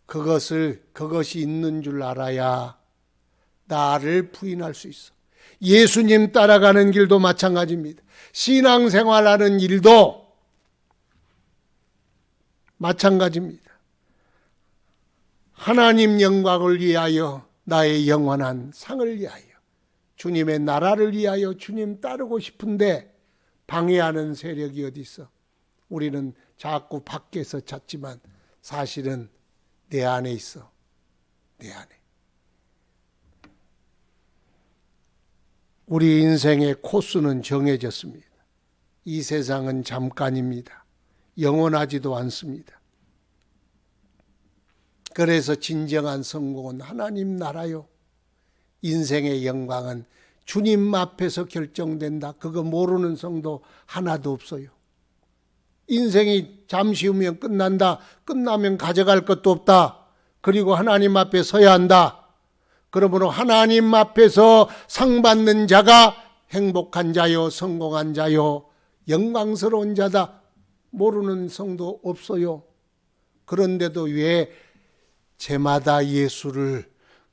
그것이 있는 줄 알아야 나를 부인할 수 있어. 예수님 따라가는 길도 마찬가지입니다. 신앙생활하는 일도 마찬가지입니다. 하나님 영광을 위하여, 나의 영원한 상을 위하여, 주님의 나라를 위하여 주님 따르고 싶은데 방해하는 세력이 어디 있어? 우리는 자꾸 밖에서 찾지만 사실은 내 안에 있어. 내 안에. 우리 인생의 코스는 정해졌습니다. 이 세상은 잠깐입니다. 영원하지도 않습니다. 그래서 진정한 성공은 하나님 나라요. 인생의 영광은 주님 앞에서 결정된다. 그거 모르는 성도 하나도 없어요. 인생이 잠시 후면 끝난다. 끝나면 가져갈 것도 없다. 그리고 하나님 앞에 서야 한다. 그러므로 하나님 앞에서 상 받는 자가 행복한 자요, 성공한 자요, 영광스러운 자다. 모르는 성도 없어요. 그런데도 왜 제마다 예수를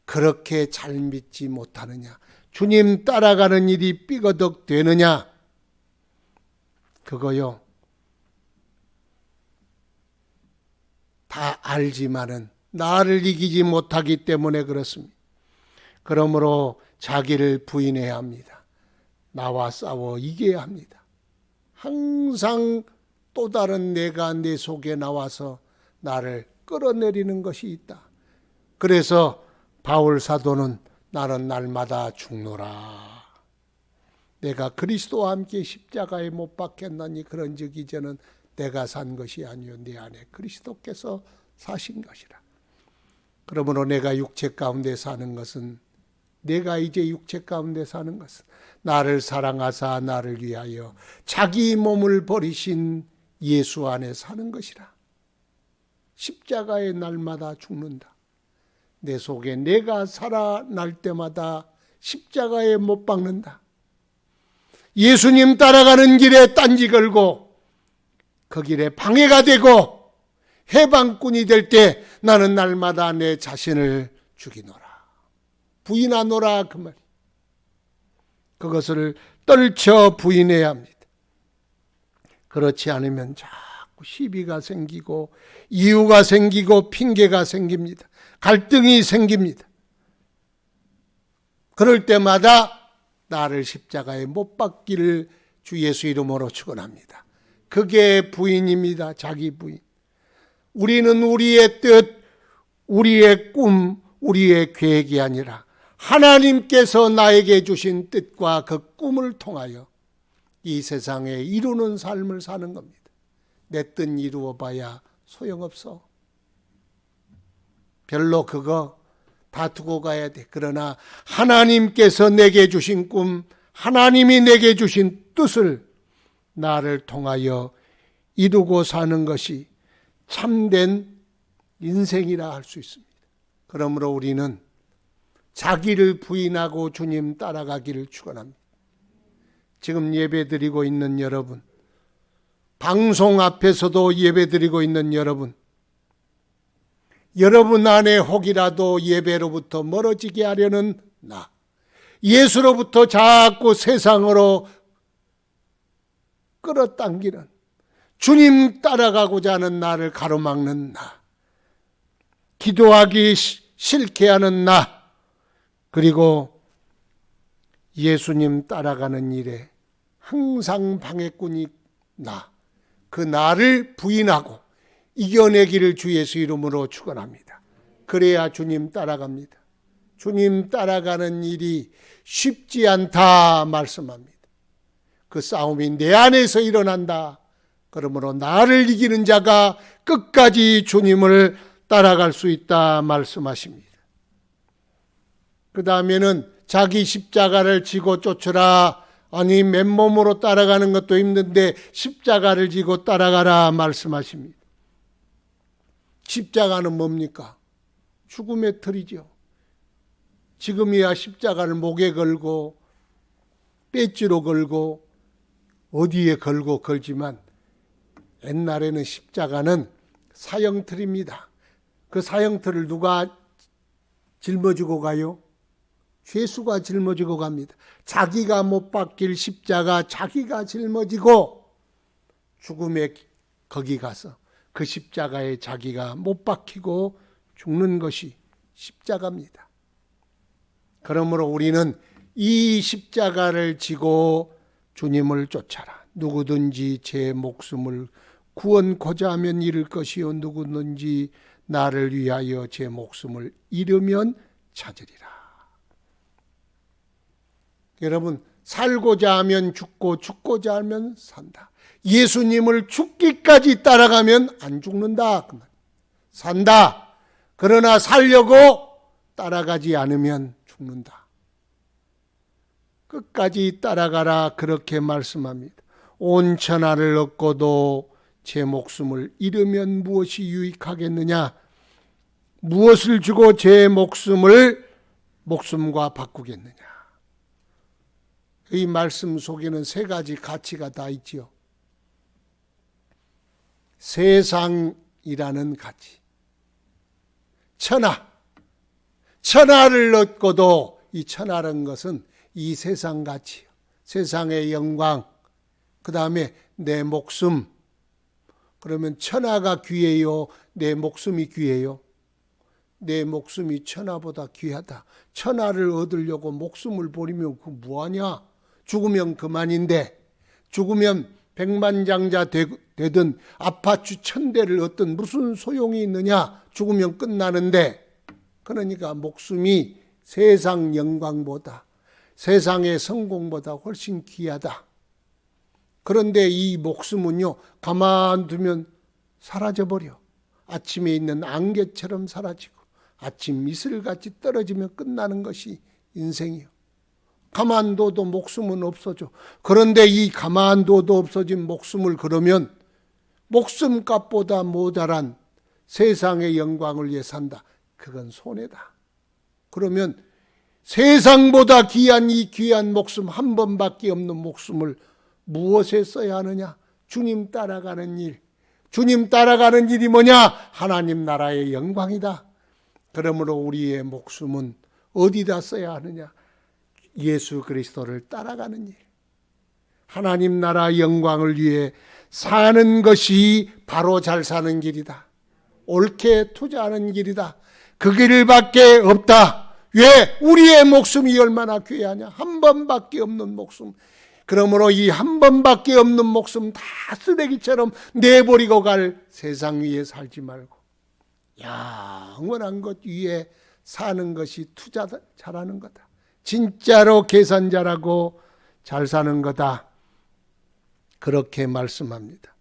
그렇게 잘 믿지 못하느냐? 주님 따라가는 일이 삐거덕 되느냐? 그거요. 다 알지만은 나를 이기지 못하기 때문에 그렇습니다. 그러므로 자기를 부인해야 합니다. 나와 싸워 이겨야 합니다. 항상 또 다른 내가 내 속에 나와서 나를 끌어내리는 것이 있다. 그래서 바울 사도는 나는 날마다 죽노라. 내가 그리스도와 함께 십자가에 못 박혔나니 그런즉 이제는 내가 산 것이 아니요 내 안에 그리스도께서 사신 것이라. 그러므로 내가 육체 가운데 사는 것은 내가 이제 육체 가운데 사는 것은 나를 사랑하사 나를 위하여 자기 몸을 버리신 예수 안에 사는 것이라. 십자가에 날마다 죽는다. 내 속에 내가 살아날 때마다 십자가에 못 박는다. 예수님 따라가는 길에 딴지 걸고 그 길에 방해가 되고 해방꾼이 될 때 나는 날마다 내 자신을 죽이노라. 부인하노라 그 말이. 그것을 떨쳐 부인해야 합니다. 그렇지 않으면 자꾸 시비가 생기고 이유가 생기고 핑계가 생깁니다. 갈등이 생깁니다. 그럴 때마다 나를 십자가에 못 박기를 주 예수 이름으로 축원합니다. 그게 부인입니다. 자기 부인. 우리는 우리의 뜻, 우리의 꿈, 우리의 계획이 아니라 하나님께서 나에게 주신 뜻과 그 꿈을 통하여 이 세상에 이루는 삶을 사는 겁니다. 내 뜻 이루어 봐야 소용없어. 별로 그거 다 두고 가야 돼. 그러나 하나님께서 내게 주신 꿈, 하나님이 내게 주신 뜻을 나를 통하여 이루고 사는 것이 참된 인생이라 할 수 있습니다. 그러므로 우리는 자기를 부인하고 주님 따라가기를 축원합니다. 지금 예배드리고 있는 여러분, 방송 앞에서도 예배드리고 있는 여러분, 여러분 안에 혹이라도 예배로부터 멀어지게 하려는 나, 예수로부터 자꾸 세상으로 끌어당기는, 주님 따라가고자 하는 나를 가로막는 나, 기도하기 싫게 하는 나, 그리고 예수님 따라가는 일에 항상 방해꾼이 나, 그 나를 부인하고 이겨내기를 주 예수 이름으로 축원합니다. 그래야 주님 따라갑니다. 주님 따라가는 일이 쉽지 않다 말씀합니다. 그 싸움이 내 안에서 일어난다. 그러므로 나를 이기는 자가 끝까지 주님을 따라갈 수 있다 말씀하십니다. 그 다음에는 자기 십자가를 지고 쫓으라. 아니 맨몸으로 따라가는 것도 힘든데 십자가를 지고 따라가라 말씀하십니다. 십자가는 뭡니까? 죽음의 틀이죠. 지금이야 십자가를 목에 걸고 배지로 걸고 어디에 걸고 걸지만 옛날에는 십자가는 사형틀입니다. 그 사형틀을 누가 짊어지고 가요? 죄수가 짊어지고 갑니다. 자기가 못 박힐 십자가 자기가 짊어지고 죽음의 거기 가서 그 십자가에 자기가 못 박히고 죽는 것이 십자가입니다. 그러므로 우리는 이 십자가를 지고 주님을 쫓아라. 누구든지 제 목숨을 구원코자 하면 잃을 것이요 누구든지 나를 위하여 제 목숨을 잃으면 찾으리라. 여러분, 살고자 하면 죽고 죽고자 하면 산다. 예수님을 죽기까지 따라가면 안 죽는다. 산다. 그러나 살려고 따라가지 않으면 죽는다. 끝까지 따라가라 그렇게 말씀합니다. 온 천하를 얻고도 제 목숨을 잃으면 무엇이 유익하겠느냐? 무엇을 주고 제 목숨과 바꾸겠느냐? 이 말씀 속에는 세 가지 가치가 다 있지요. 세상이라는 가치, 천하를 얻고도 이 천하라는 것은 이 세상 가치요. 세상의 영광, 그 다음에 내 목숨. 그러면 천하가 귀해요? 내 목숨이 귀해요? 내 목숨이 천하보다 귀하다. 천하를 얻으려고 목숨을 버리면 그 뭐하냐? 죽으면 그만인데, 죽으면 백만장자 되든 아파트 1000대를 얻든 무슨 소용이 있느냐? 죽으면 끝나는데. 그러니까 목숨이 세상 영광보다, 세상의 성공보다 훨씬 귀하다. 그런데 이 목숨은요, 가만두면 사라져버려. 아침에 있는 안개처럼 사라지고 아침 이슬같이 떨어지면 끝나는 것이 인생이요. 가만둬도 목숨은 없어져. 그런데 이 가만둬도 없어진 목숨을 그러면 목숨값보다 모자란 세상의 영광을 위해 산다. 그건 손해다. 그러면 세상보다 귀한 이 귀한 목숨, 한 번밖에 없는 목숨을 무엇에 써야 하느냐? 주님 따라가는 일. 주님 따라가는 일이 뭐냐? 하나님 나라의 영광이다. 그러므로 우리의 목숨은 어디다 써야 하느냐? 예수 그리스도를 따라가는 일. 하나님 나라 영광을 위해 사는 것이 바로 잘 사는 길이다. 옳게 투자하는 길이다. 그 길밖에 없다. 왜? 우리의 목숨이 얼마나 귀하냐? 한 번밖에 없는 목숨. 그러므로 이 한 번밖에 없는 목숨 다 쓰레기처럼 내버리고 갈 세상 위에 살지 말고 영원한 것 위에 사는 것이 투자 잘하는 거다. 진짜로 계산자라고 잘 사는 거다. 그렇게 말씀합니다.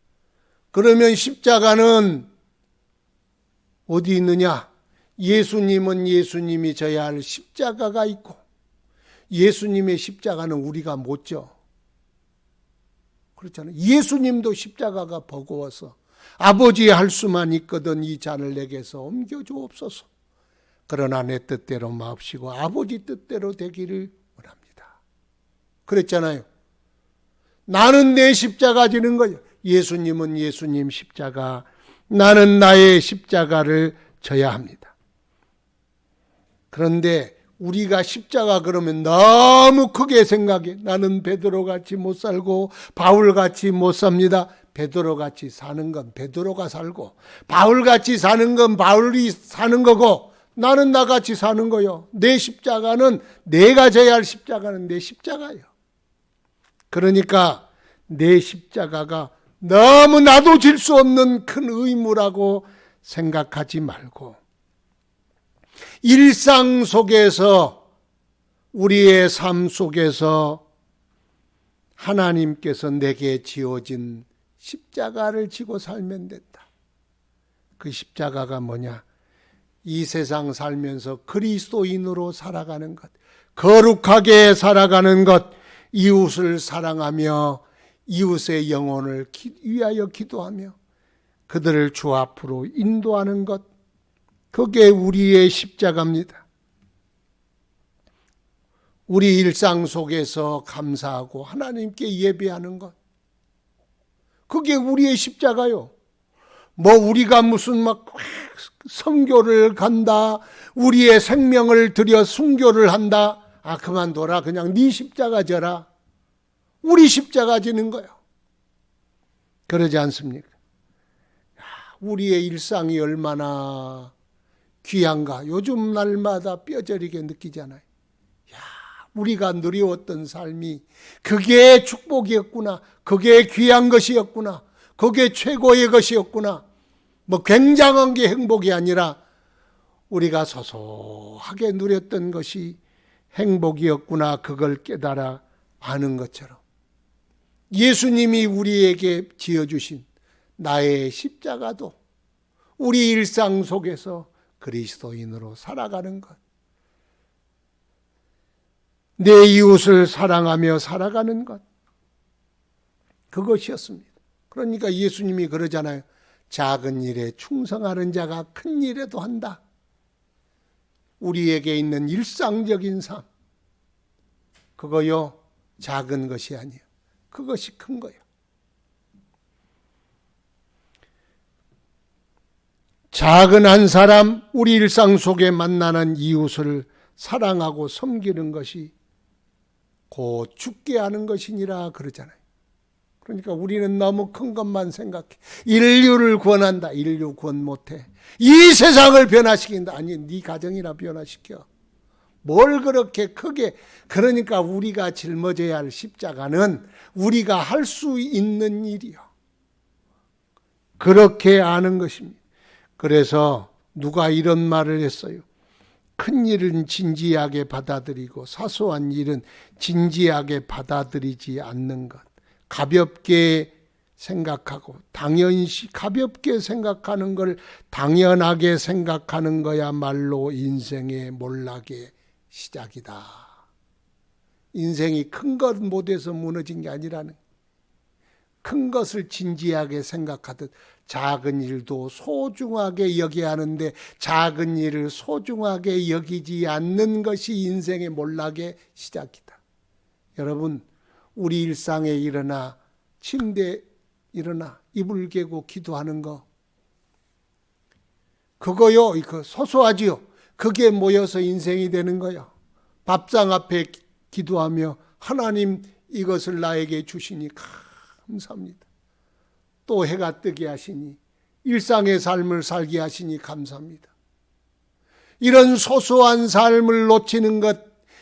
그러면 십자가는 어디 있느냐? 예수님은 예수님이 져야 할 십자가가 있고 예수님의 십자가는 우리가 못 져. 그렇잖아요. 예수님도 십자가가 버거워서 아버지 할 수만 있거든 이 잔을 내게서 옮겨주옵소서. 그러나 내 뜻대로 마옵시고 아버지 뜻대로 되기를 원합니다. 그랬잖아요. 나는 내 십자가 지는 거예요. 예수님은 예수님 십자가, 나는 나의 십자가를 져야 합니다. 그런데 우리가 십자가 그러면 너무 크게 생각해. 나는 베드로같이 못 살고 바울같이 못 삽니다. 베드로같이 사는 건 베드로가 살고 바울같이 사는 건 바울이 사는 거고 나는 나같이 사는 거요. 내 십자가는 내가 져야 할 십자가는 내 십자가예요. 그러니까 내 십자가가 너무 나도 질 수 없는 큰 의무라고 생각하지 말고 일상 속에서 우리의 삶 속에서 하나님께서 내게 지어진 십자가를 지고 살면 된다. 그 십자가가 뭐냐? 이 세상 살면서 그리스도인으로 살아가는 것, 거룩하게 살아가는 것, 이웃을 사랑하며 이웃의 영혼을 위하여 기도하며 그들을 주 앞으로 인도하는 것, 그게 우리의 십자가입니다. 우리 일상 속에서 감사하고 하나님께 예배하는 것, 그게 우리의 십자가요. 뭐 우리가 무슨 막 선교를 간다, 우리의 생명을 들여 순교를 한다, 그만둬라, 그냥 네 십자가 져라. 우리 십자가 지는 거예요. 그러지 않습니까? 우리의 일상이 얼마나 귀한가. 요즘 날마다 뼈저리게 느끼잖아요. 우리가 누려왔던 삶이 그게 축복이었구나. 그게 귀한 것이었구나. 그게 최고의 것이었구나. 뭐 굉장한 게 행복이 아니라 우리가 소소하게 누렸던 것이 행복이었구나. 그걸 깨달아 아는 것처럼 예수님이 우리에게 지어주신 나의 십자가도 우리 일상 속에서 그리스도인으로 살아가는 것, 내 이웃을 사랑하며 살아가는 것, 그것이었습니다. 그러니까 예수님이 그러잖아요. 작은 일에 충성하는 자가 큰 일에도 한다. 우리에게 있는 일상적인 삶, 그거요 작은 것이 아니에요. 그것이 큰 거예요. 작은 한 사람, 우리 일상 속에 만나는 이웃을 사랑하고 섬기는 것이 곧 죽게 하는 것이니라 그러잖아요. 그러니까 우리는 너무 큰 것만 생각해. 인류를 구원한다. 인류 구원 못해. 이 세상을 변화시킨다. 아니, 네 가정이나 변화시켜. 뭘 그렇게 크게. 그러니까 우리가 짊어져야 할 십자가는 우리가 할 수 있는 일이요. 그렇게 아는 것입니다. 그래서 누가 이런 말을 했어요. 큰 일은 진지하게 받아들이고 사소한 일은 진지하게 받아들이지 않는 것. 가볍게 생각하고 당연시 가볍게 생각하는 걸 당연하게 생각하는 거야말로 인생의 몰락의 시작이다. 인생이 큰 것 못해서 무너진 게 아니라는, 큰 것을 진지하게 생각하듯 작은 일도 소중하게 여겨야 하는데 작은 일을 소중하게 여기지 않는 것이 인생의 몰락의 시작이다. 여러분, 우리 일상에 일어나 침대에 일어나 이불 개고 기도하는 거, 그거요, 이거 소소하지요. 그게 모여서 인생이 되는 거요. 밥상 앞에 기도하며 하나님 이것을 나에게 주시니 감사합니다. 또 해가 뜨게 하시니 일상의 삶을 살게 하시니 감사합니다. 이런 소소한 삶을 놓치는 것,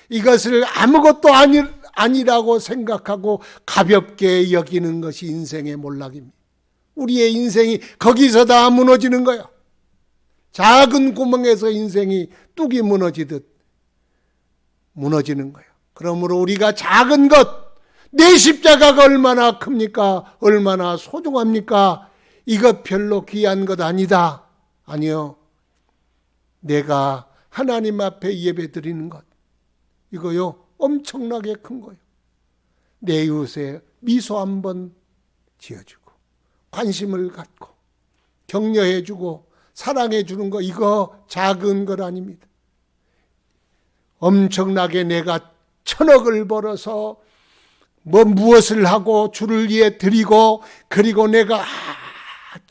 이것을 아무것도 아니라고 생각하고 가볍게 여기는 것이 인생의 몰락입니다. 우리의 인생이 거기서 다 무너지는 거예요. 작은 구멍에서 인생이 뚝이 무너지듯 무너지는 거예요. 그러므로 우리가 작은 것, 내 십자가가 얼마나 큽니까? 얼마나 소중합니까? 이것 별로 귀한 것 아니다. 아니요. 내가 하나님 앞에 예배 드리는 것, 이거요 엄청나게 큰 거예요. 내 이웃에 미소 한번 지어주고 관심을 갖고 격려해주고 사랑해주는 거, 이거 작은 것 아닙니다. 엄청나게 내가 1,000억을 벌어서 무엇을 하고 주를 위해 드리고, 그리고 내가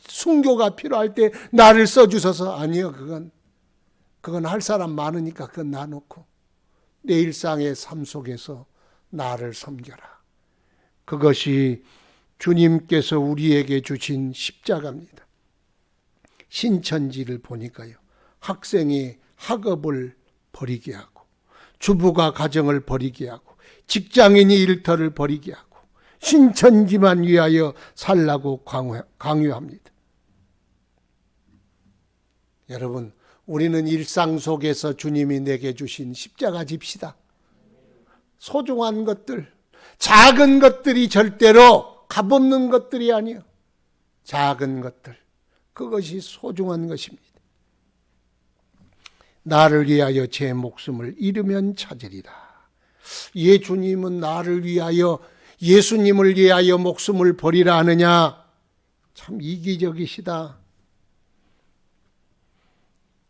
순교가 필요할 때 나를 써주셔서, 아니요, 그건 할 사람 많으니까 그건 놔놓고 내 일상의 삶 속에서 나를 섬겨라. 그것이 주님께서 우리에게 주신 십자가입니다. 신천지를 보니까요, 학생이 학업을 버리게 하고 주부가 가정을 버리게 하고 직장인이 일터를 버리게 하고 신천지만 위하여 살라고 강요합니다. 여러분, 우리는 일상 속에서 주님이 내게 주신 십자가 집시다. 소중한 것들, 작은 것들이 절대로 값없는 것들이 아니요. 작은 것들, 그것이 소중한 것입니다. 나를 위하여 제 목숨을 잃으면 찾으리라. 주님은 나를 위하여, 예수님을 위하여 목숨을 버리라 하느냐? 참 이기적이시다.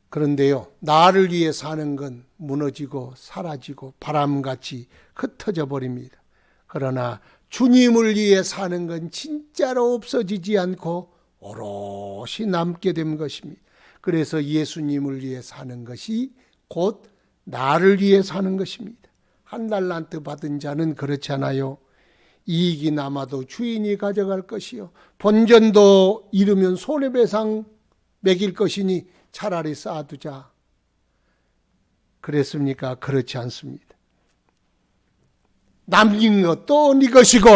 그런데요, 나를 위해 사는 건 무너지고 사라지고 바람같이 흩어져 버립니다. 그러나 주님을 위해 사는 건 진짜로 없어지지 않고 오롯이 남게 된 것입니다. 그래서 예수님을 위해 사는 것이 곧 나를 위해 사는 것입니다. 한 달란트 받은 자는 그렇잖아요. 이익이 남아도 주인이 가져갈 것이요, 본전도 잃으면 손해배상 매길 것이니 차라리 쌓아두자. 그랬습니까? 그렇지 않습니다. 남긴 것도 네 것이고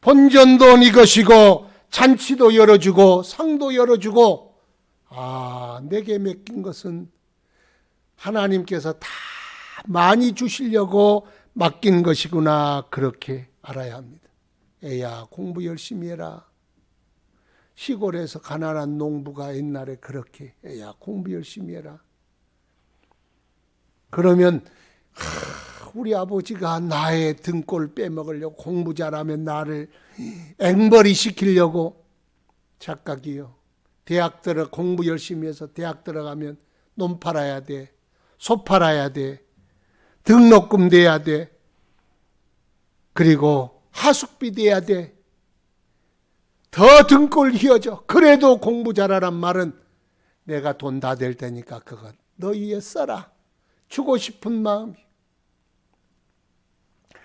본전도 네 것이고 잔치도 열어주고 상도 열어주고, 내게 맡긴 것은 하나님께서 다 많이 주시려고 맡긴 것이구나, 그렇게 알아야 합니다. 애야, 공부 열심히 해라. 시골에서 가난한 농부가 옛날에 그렇게, 애야 공부 열심히 해라. 그러면 우리 아버지가 나의 등골 빼먹으려고, 공부 잘하면 나를 앵벌이 시키려고. 착각이요. 대학 공부 열심히 해서 대학 들어가면 논 팔아야 돼, 소 팔아야 돼, 등록금 내야 돼, 그리고 하숙비 내야 돼. 더 등골 휘어져. 그래도 공부 잘하란 말은 내가 돈 다 될 테니까 그건 너 위에 써라. 주고 싶은 마음이.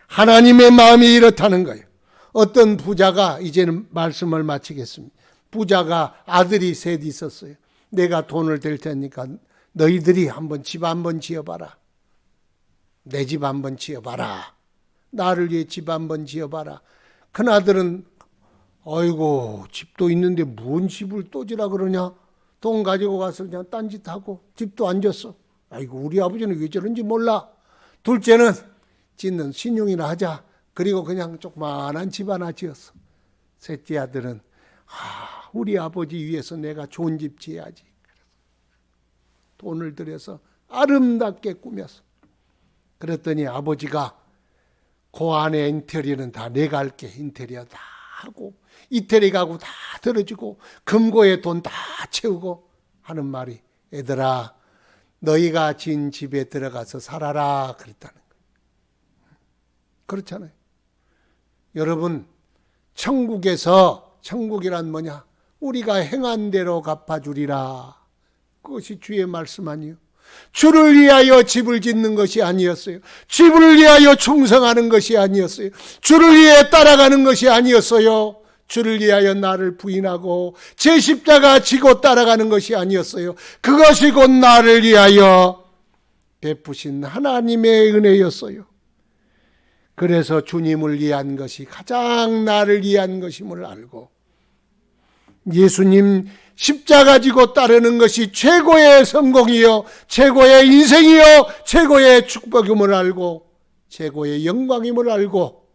하나님의 마음이 이렇다는 거예요. 어떤 부자가, 이제는 말씀을 마치겠습니다. 부자가 아들이 셋 있었어요. 내가 돈을 댈 테니까 너희들이 한번 집 한번 지어봐라. 내 집 한번 지어봐라. 나를 위해 집 한번 지어봐라. 큰아들은 아이고 집도 있는데 뭔 집을 또 지라 그러냐. 돈 가지고 가서 그냥 딴짓하고 집도 안 졌어. 아이고 우리 아버지는 왜 저런지 몰라. 둘째는 짓는 신용이나 하자. 그리고 그냥 조그만한 집 하나 지었어. 셋째 아들은 우리 아버지 위해서 내가 좋은 집 지어야지. 돈을 들여서 아름답게 꾸몄어. 그랬더니 아버지가 그 안에 인테리어는 다 내가 할게. 인테리어 다 하고 이태리 가구 다 들어주고 금고에 돈 다 채우고 하는 말이 얘들아 너희가 진 집에 들어가서 살아라 그랬다는 거예요. 그렇잖아요. 여러분 천국이란 뭐냐? 우리가 행한 대로 갚아주리라. 그것이 주의 말씀 아니요. 주를 위하여 집을 짓는 것이 아니었어요. 집을 위하여 충성하는 것이 아니었어요. 주를 위해 따라가는 것이 아니었어요. 주를 위하여 나를 부인하고 제 십자가 지고 따라가는 것이 아니었어요. 그것이 곧 나를 위하여 베푸신 하나님의 은혜였어요. 그래서 주님을 위한 것이 가장 나를 위한 것임을 알고 예수님 십자가 지고 따르는 것이 최고의 성공이요 최고의 인생이요 최고의 축복임을 알고 최고의 영광임을 알고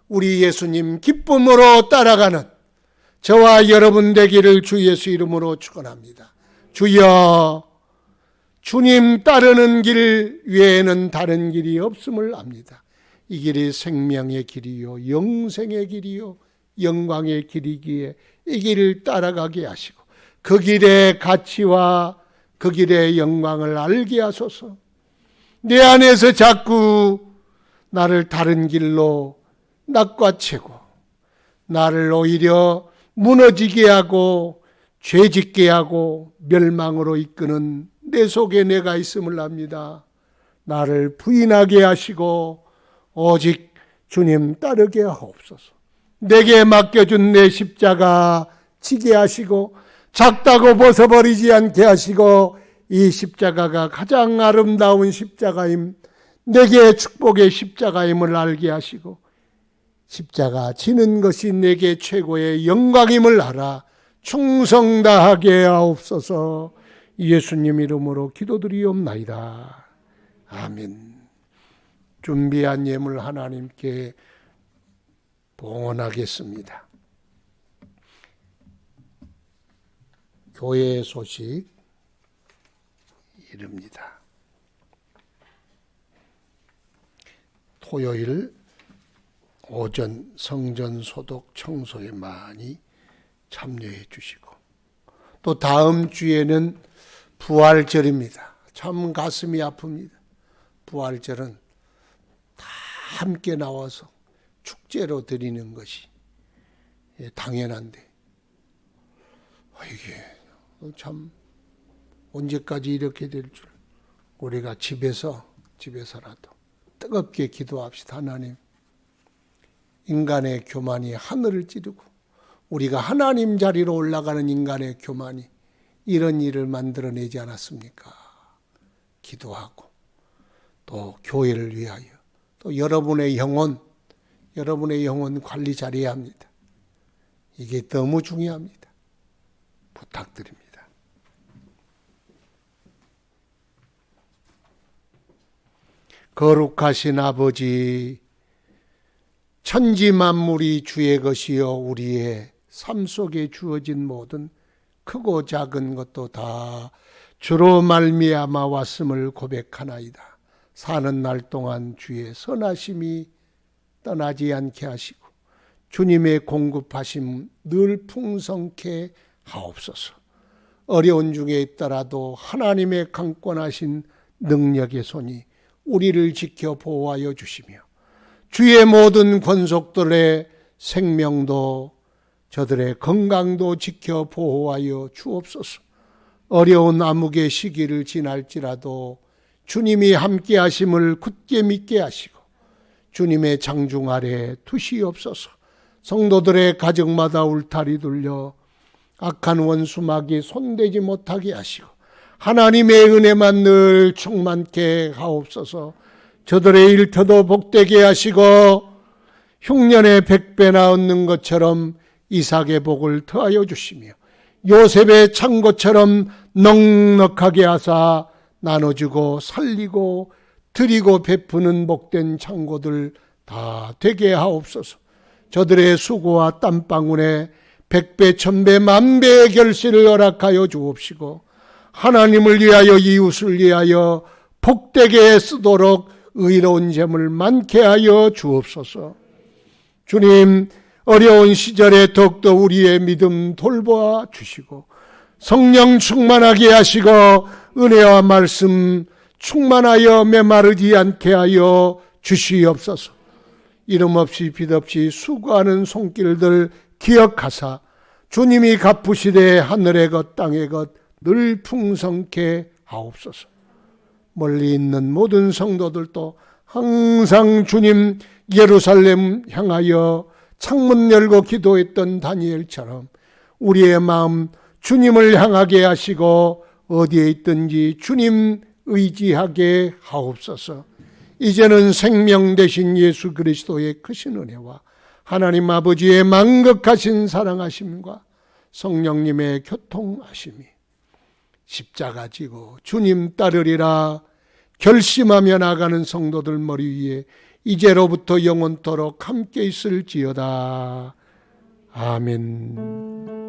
우리 예수님 기쁨으로 따라가는 저와 여러분 되기를 주 예수 이름으로 축원합니다. 주여 주님 따르는 길 외에는 다른 길이 없음을 압니다. 이 길이 생명의 길이요 영생의 길이요 영광의 길이기에 이 길을 따라가게 하시고 그 길의 가치와 그 길의 영광을 알게 하소서. 내 안에서 자꾸 나를 다른 길로 낚아채고 나를 오히려 무너지게 하고 죄짓게 하고 멸망으로 이끄는 내 속에 내가 있음을 압니다. 나를 부인하게 하시고 오직 주님 따르게 하옵소서. 내게 맡겨준 내 십자가 지게 하시고 작다고 벗어버리지 않게 하시고 이 십자가가 가장 아름다운 십자가임 내게 축복의 십자가임을 알게 하시고 십자가 지는 것이 내게 최고의 영광임을 알아 충성 다하게 하옵소서. 예수님 이름으로 기도드리옵나이다. 아멘. 준비한 예물 하나님께 봉헌하겠습니다. 교회의 소식 이릅니다. 토요일 오전 성전 소독 청소에 많이 참여해 주시고 또 다음 주에는 부활절입니다. 참 가슴이 아픕니다. 부활절은 다 함께 나와서 축제로 드리는 것이 당연한데 이게 참 언제까지 이렇게 될 줄 우리가 집에서라도 뜨겁게 기도합시다. 하나님 인간의 교만이 하늘을 찌르고 우리가 하나님 자리로 올라가는 인간의 교만이 이런 일을 만들어내지 않았습니까? 기도하고 또 교회를 위하여 또 여러분의 영혼 관리 잘해야 합니다. 이게 너무 중요합니다. 부탁드립니다. 거룩하신 아버지, 천지 만물이 주의 것이요 우리의 삶 속에 주어진 모든 크고 작은 것도 다 주로 말미암아 왔음을 고백하나이다. 사는 날 동안 주의 선하심이 떠나지 않게 하시고 주님의 공급하심 늘 풍성케 하옵소서. 어려운 중에 있더라도 하나님의 강권하신 능력의 손이 우리를 지켜 보호하여 주시며 주의 모든 권속들의 생명도 저들의 건강도 지켜 보호하여 주옵소서. 어려운 암흑의 시기를 지날지라도 주님이 함께 하심을 굳게 믿게 하시고 주님의 장중 아래 두시옵소서. 성도들의 가정마다 울타리 돌려 악한 원수막이 손대지 못하게 하시고 하나님의 은혜만 늘 충만케 하옵소서. 저들의 일터도 복되게 하시고 흉년에 100배나 얻는 것처럼 이삭의 복을 더하여 주시며 요셉의 창고처럼 넉넉하게 하사 나눠주고 살리고 드리고 베푸는 복된 창고들 다 되게 하옵소서. 저들의 수고와 땀방울에 100배, 1000배, 10,000배의 결실을 허락하여 주옵시고 하나님을 위하여 이웃을 위하여 복되게 쓰도록 의로운 재물 많게 하여 주옵소서. 주님, 어려운 시절에 더욱더 우리의 믿음 돌보아 주시고 성령 충만하게 하시고 은혜와 말씀 충만하여 메마르지 않게 하여 주시옵소서. 이름 없이 빛 없이 수고하는 손길들 기억하사 주님이 갚으시되 하늘의 것 땅의 것 늘 풍성케 하옵소서. 멀리 있는 모든 성도들도 항상 주님 예루살렘 향하여 창문 열고 기도했던 다니엘처럼 우리의 마음 주님을 향하게 하시고 어디에 있든지 주님 의지하게 하옵소서. 이제는 생명 되신 예수 그리스도의 크신 은혜와 하나님 아버지의 만극하신 사랑하심과 성령님의 교통하심이 십자가 지고 주님 따르리라 결심하며 나가는 성도들 머리 위에 이제로부터 영원토록 함께 있을지어다. 아멘.